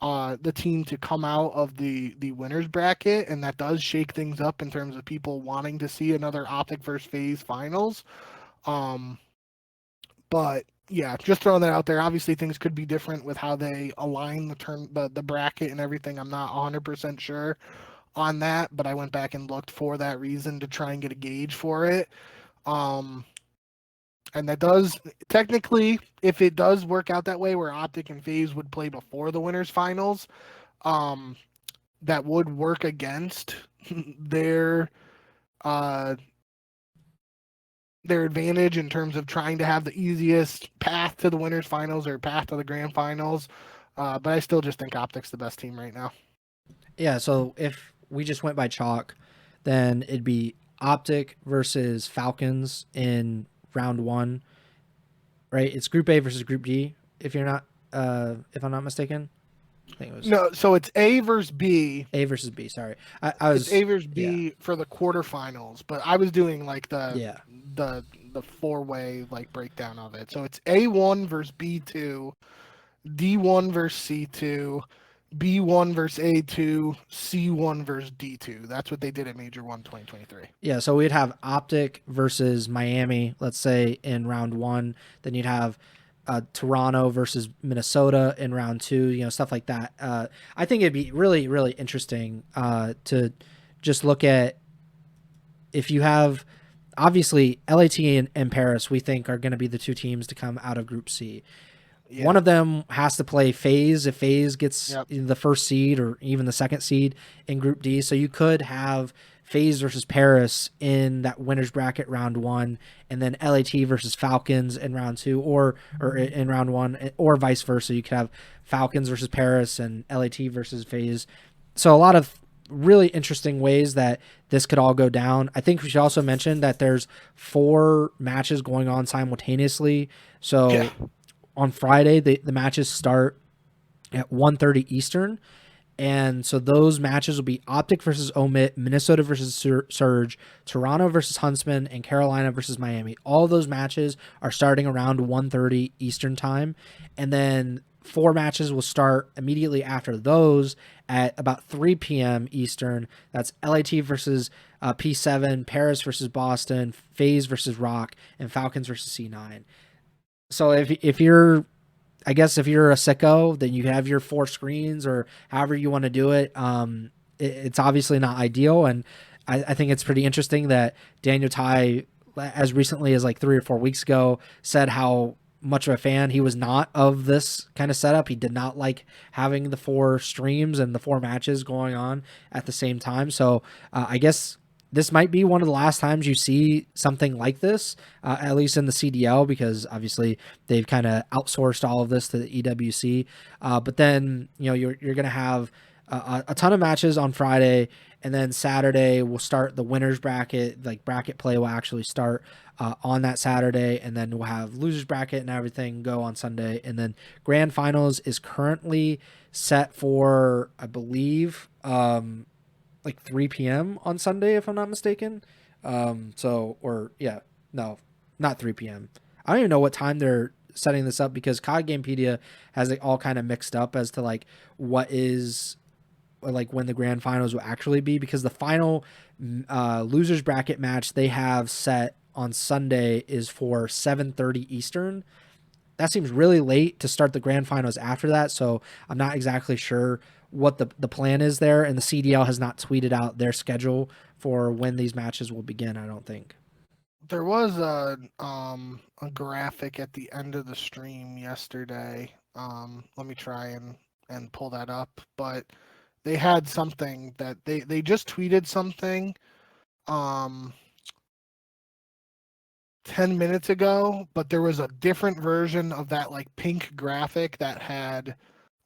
the team to come out of the winners bracket, and that does shake things up in terms of people wanting to see another OpTic versus FaZe finals. But yeah, just throwing that out there. Obviously, things could be different with how they align the bracket and everything. I'm not 100% sure on that, but I went back and looked for that reason to try and get a gauge for it. And that does technically, if it does work out that way, where OpTic and FaZe would play before the winners finals, that would work against their advantage in terms of trying to have the easiest path to the winners finals or path to the grand finals. But I still just think OpTic's the best team right now. Yeah, so if we just went by chalk, then it'd be OpTic versus Falcons in round 1, right? It's Group A versus Group D, if I'm not mistaken. I think it was... No, so it's A versus B. A versus B, sorry. I was... It's A versus B for the quarterfinals, but I was doing like the four-way like breakdown of it. So it's A1 versus B2, D1 versus C2, B1 versus A2, C1 versus D2. That's what they did at Major 1 2023. Yeah, so we'd have OpTic versus Miami, let's say, in round 1. Then you'd have Toronto versus Minnesota in round 2, stuff like that. I think it'd be really, really interesting to just look at if you have, obviously, LAT and Paris, we think are going to be the two teams to come out of Group C. Yeah. one of them has to play FaZe if FaZe gets Yep. the first seed or even the second seed in Group D. So you could have FaZe versus Paris in that winners bracket round 1, and then LAT versus Falcons in round 2, or in round 1, or vice versa. You could have Falcons versus Paris and LAT versus FaZe. So a lot of really interesting ways that this could all go down. I think we should also mention that there's 4 matches going on simultaneously. Yeah. So on Friday, the matches start at 1:30 Eastern. And so those matches will be OpTic versus Omit, Minnesota versus Surge, Toronto versus Huntsman, and Carolina versus Miami. All those matches are starting around 1:30 Eastern time. And then 4 matches will start immediately after those at about 3 p.m. Eastern. That's LAT versus P7, Paris versus Boston, FaZe versus Rock, and Falcons versus C9. So if you're, I guess if you're a sicko, then you have your 4 screens or however you want to do it. It's obviously not ideal, and I think it's pretty interesting that Daniel Tai, as recently as like 3 or 4 weeks ago, said how much of a fan he was not of this kind of setup. He did not like having the 4 streams and the 4 matches going on at the same time. So I guess this might be one of the last times you see something like this, at least in the CDL, because obviously they've kind of outsourced all of this to the EWC. But then you're going to have a ton of matches on Friday, and then Saturday we'll start the winners bracket. Like bracket play will actually start on that Saturday, and then we'll have losers bracket and everything go on Sunday, and then grand finals is currently set for, I believe, like 3 p.m. on Sunday, if I'm not mistaken. No, not 3 p.m. I don't even know what time they're setting this up, because COD Gamepedia has it all kind of mixed up as to like what is, like when the grand finals will actually be, because the final losers bracket match they have set on Sunday is for 7:30 Eastern. That seems really late to start the grand finals after that, so I'm not exactly sure what the plan is there, and the CDL has not tweeted out their schedule for when these matches will begin, I don't think. There was a graphic at the end of the stream yesterday. Let me try and pull that up, but they had something that they just tweeted something 10 minutes ago, but there was a different version of that like pink graphic that had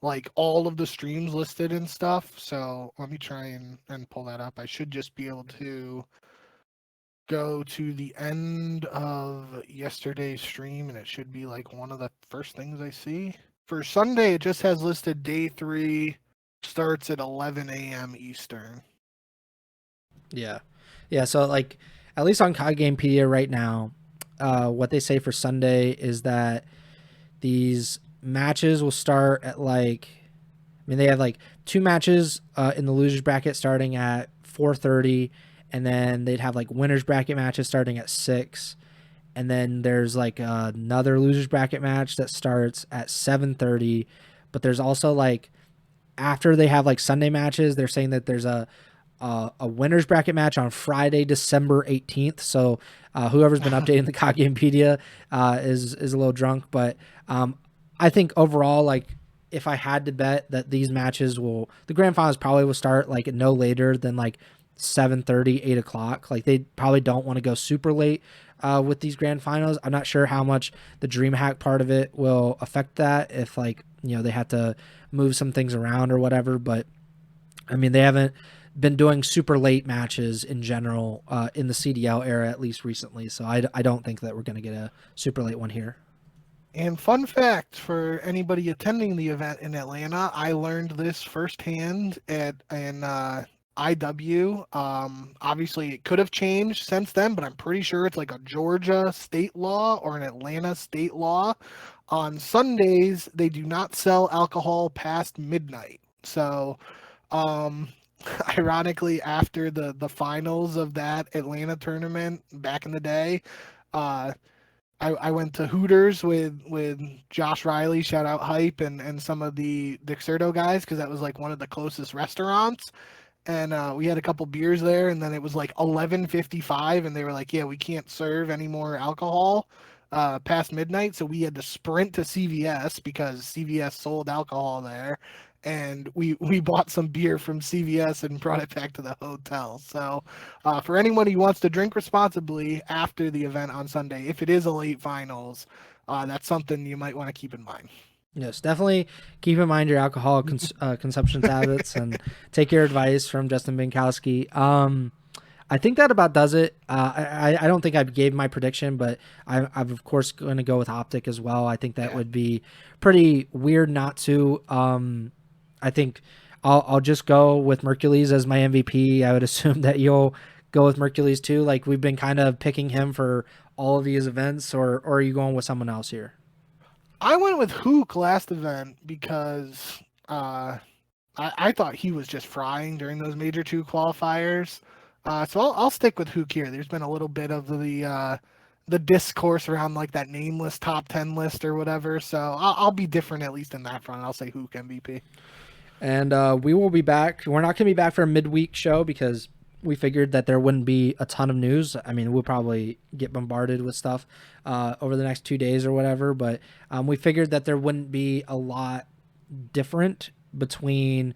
like all of the streams listed and stuff. So let me try and pull that up. I should just be able to go to the end of yesterday's stream, and it should be like one of the first things I see. For Sunday, it just has listed day 3 starts at 11 a.m. Eastern. Yeah. So like, at least on COD Gamepedia right now, what they say for Sunday is that these matches will start at like, I mean, they have like 2 matches in the losers bracket starting at 4:30, and then they'd have like winners bracket matches starting at 6, and then there's like another losers bracket match that starts at 7:30. But there's also like, after they have like Sunday matches, they're saying that there's a winners bracket match on Friday, December 18th. So whoever's been updating the COD Gamepedia is a little drunk, but I think overall, like, if I had to bet that these matches the grand finals probably will start like no later than like 7:30, 8 o'clock. Like, they probably don't want to go super late with these grand finals. I'm not sure how much the DreamHack part of it will affect that, if like, they have to move some things around or whatever. But I mean, they haven't been doing super late matches in general in the CDL era, at least recently. So I don't think that we're going to get a super late one here. And fun fact for anybody attending the event in Atlanta, I learned this firsthand in IW. Obviously, it could have changed since then, but I'm pretty sure it's like a Georgia state law or an Atlanta state law. On Sundays, they do not sell alcohol past midnight. So, ironically, after the finals of that Atlanta tournament back in the day, I went to Hooters with Josh Riley, shout out Hype, and some of the Dexerto guys, because that was like one of the closest restaurants. And we had a couple beers there, and then it was like 11:55, and they were like, "Yeah, we can't serve any more alcohol past midnight, so we had to sprint to CVS because CVS sold alcohol there, and we bought some beer from CVS and brought it back to the hotel. So for anyone who wants to drink responsibly after the event on Sunday, if it is a late finals, that's something you might want to keep in mind. Yes, definitely keep in mind your alcohol consumption habits and take your advice from Justin Binkowski. I think that about does it. I don't think I gave my prediction, but I'm of course going to go with OpTic as well. I think that would be pretty weird not to. I think I'll just go with Mercules as my MVP. I would assume that you'll go with Mercules too. Like we've been kind of picking him for all of these events, or are you going with someone else here? I went with Hook last event because I thought he was just frying during those Major 2 qualifiers. So I'll stick with Hook here. There's been a little bit of the discourse around like that nameless top 10 list or whatever. So I'll be different at least in that front. I'll say Hook MVP. And we will be back. We're not going to be back for a midweek show because we figured that there wouldn't be a ton of news. I mean, we'll probably get bombarded with stuff over the next 2 days or whatever, but we figured that there wouldn't be a lot different between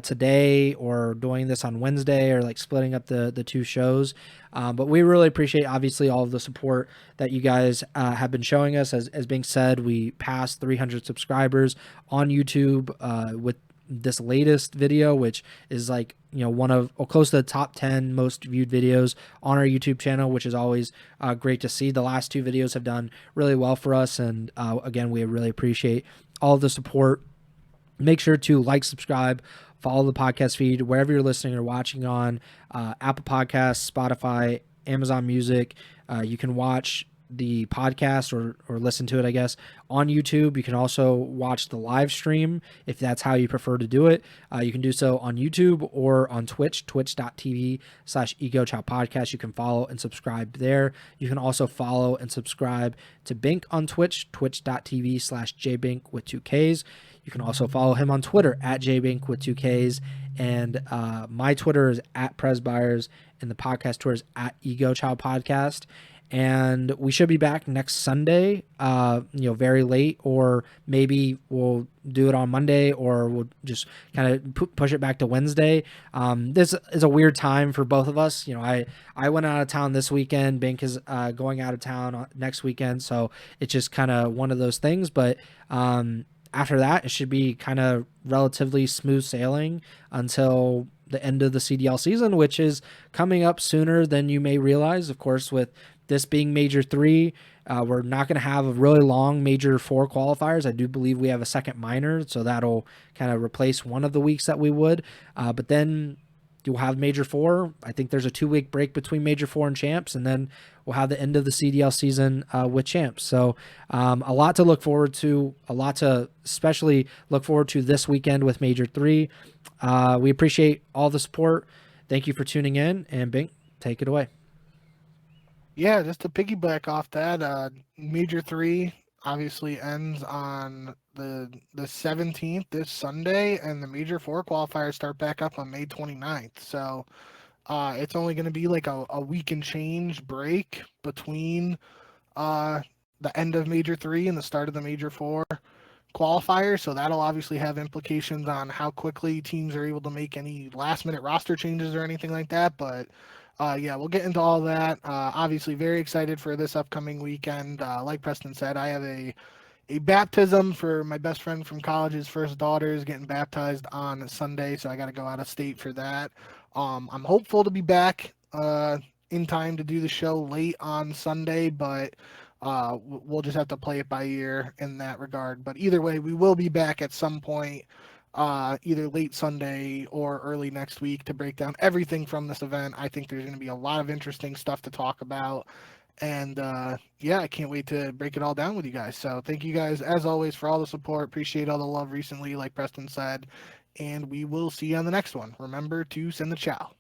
today or doing this on Wednesday or like splitting up the two shows. But we really appreciate obviously all of the support that you guys have been showing us. As being said, we passed 300 subscribers on YouTube with this latest video, which is like, one of close to the top 10 most viewed videos on our YouTube channel, which is always great to see. The last two videos have done really well for us. And again, we really appreciate all of the support. Make sure to like, subscribe, follow the podcast feed wherever you're listening or watching on Apple Podcasts, Spotify, Amazon Music. You can watch the podcast or listen to it, I guess, on YouTube. You can also watch the live stream if that's how you prefer to do it. You can do so on YouTube or on Twitch, twitch.tv/Ego Chall Podcast. You can follow and subscribe there. You can also follow and subscribe to Bink on Twitch, twitch.tv/JBink with 2Ks. You can also follow him on Twitter at JBink with 2Ks. And my Twitter is at Preston Byers, and the podcast Twitter is at Ego Chall Podcast. And we should be back next Sunday, very late, or maybe we'll do it on Monday, or we'll just kind of push it back to Wednesday. This is a weird time for both of us. I went out of town this weekend. Bink is going out of town next weekend, so it's just kind of one of those things. But after that, it should be kind of relatively smooth sailing until the end of the CDL season, which is coming up sooner than you may realize. Of course, with this being Major 3, we're not going to have a really long Major 4 qualifiers. I do believe we have a second minor, so that'll kind of replace one of the weeks that we would. But then you'll have Major 4. I think there's a 2-week break between Major 4 and Champs, and then we'll have the end of the CDL season with Champs. So a lot to look forward to, a lot to especially look forward to this weekend with Major 3. We appreciate all the support. Thank you for tuning in, and Bink, take it away. Yeah, just to piggyback off that, Major 3 obviously ends on the 17th, this Sunday, and the Major 4 qualifiers start back up on May 29th. So it's only going to be like a week and change break between the end of Major 3 and the start of the Major 4 qualifier. So that'll obviously have implications on how quickly teams are able to make any last-minute roster changes or anything like that. But we'll get into all that. Obviously, very excited for this upcoming weekend. Like Preston said, I have a baptism for my best friend from college's first daughter is getting baptized on Sunday, so I got to go out of state for that. I'm hopeful to be back in time to do the show late on Sunday, but we'll just have to play it by ear in that regard. But either way, we will be back at some point, either late Sunday or early next week, to break down everything from this event. I think there's going to be a lot of interesting stuff to talk about. And I can't wait to break it all down with you guys. So thank you guys, as always, for all the support. Appreciate all the love recently, like Preston said. And we will see you on the next one. Remember to send the chow.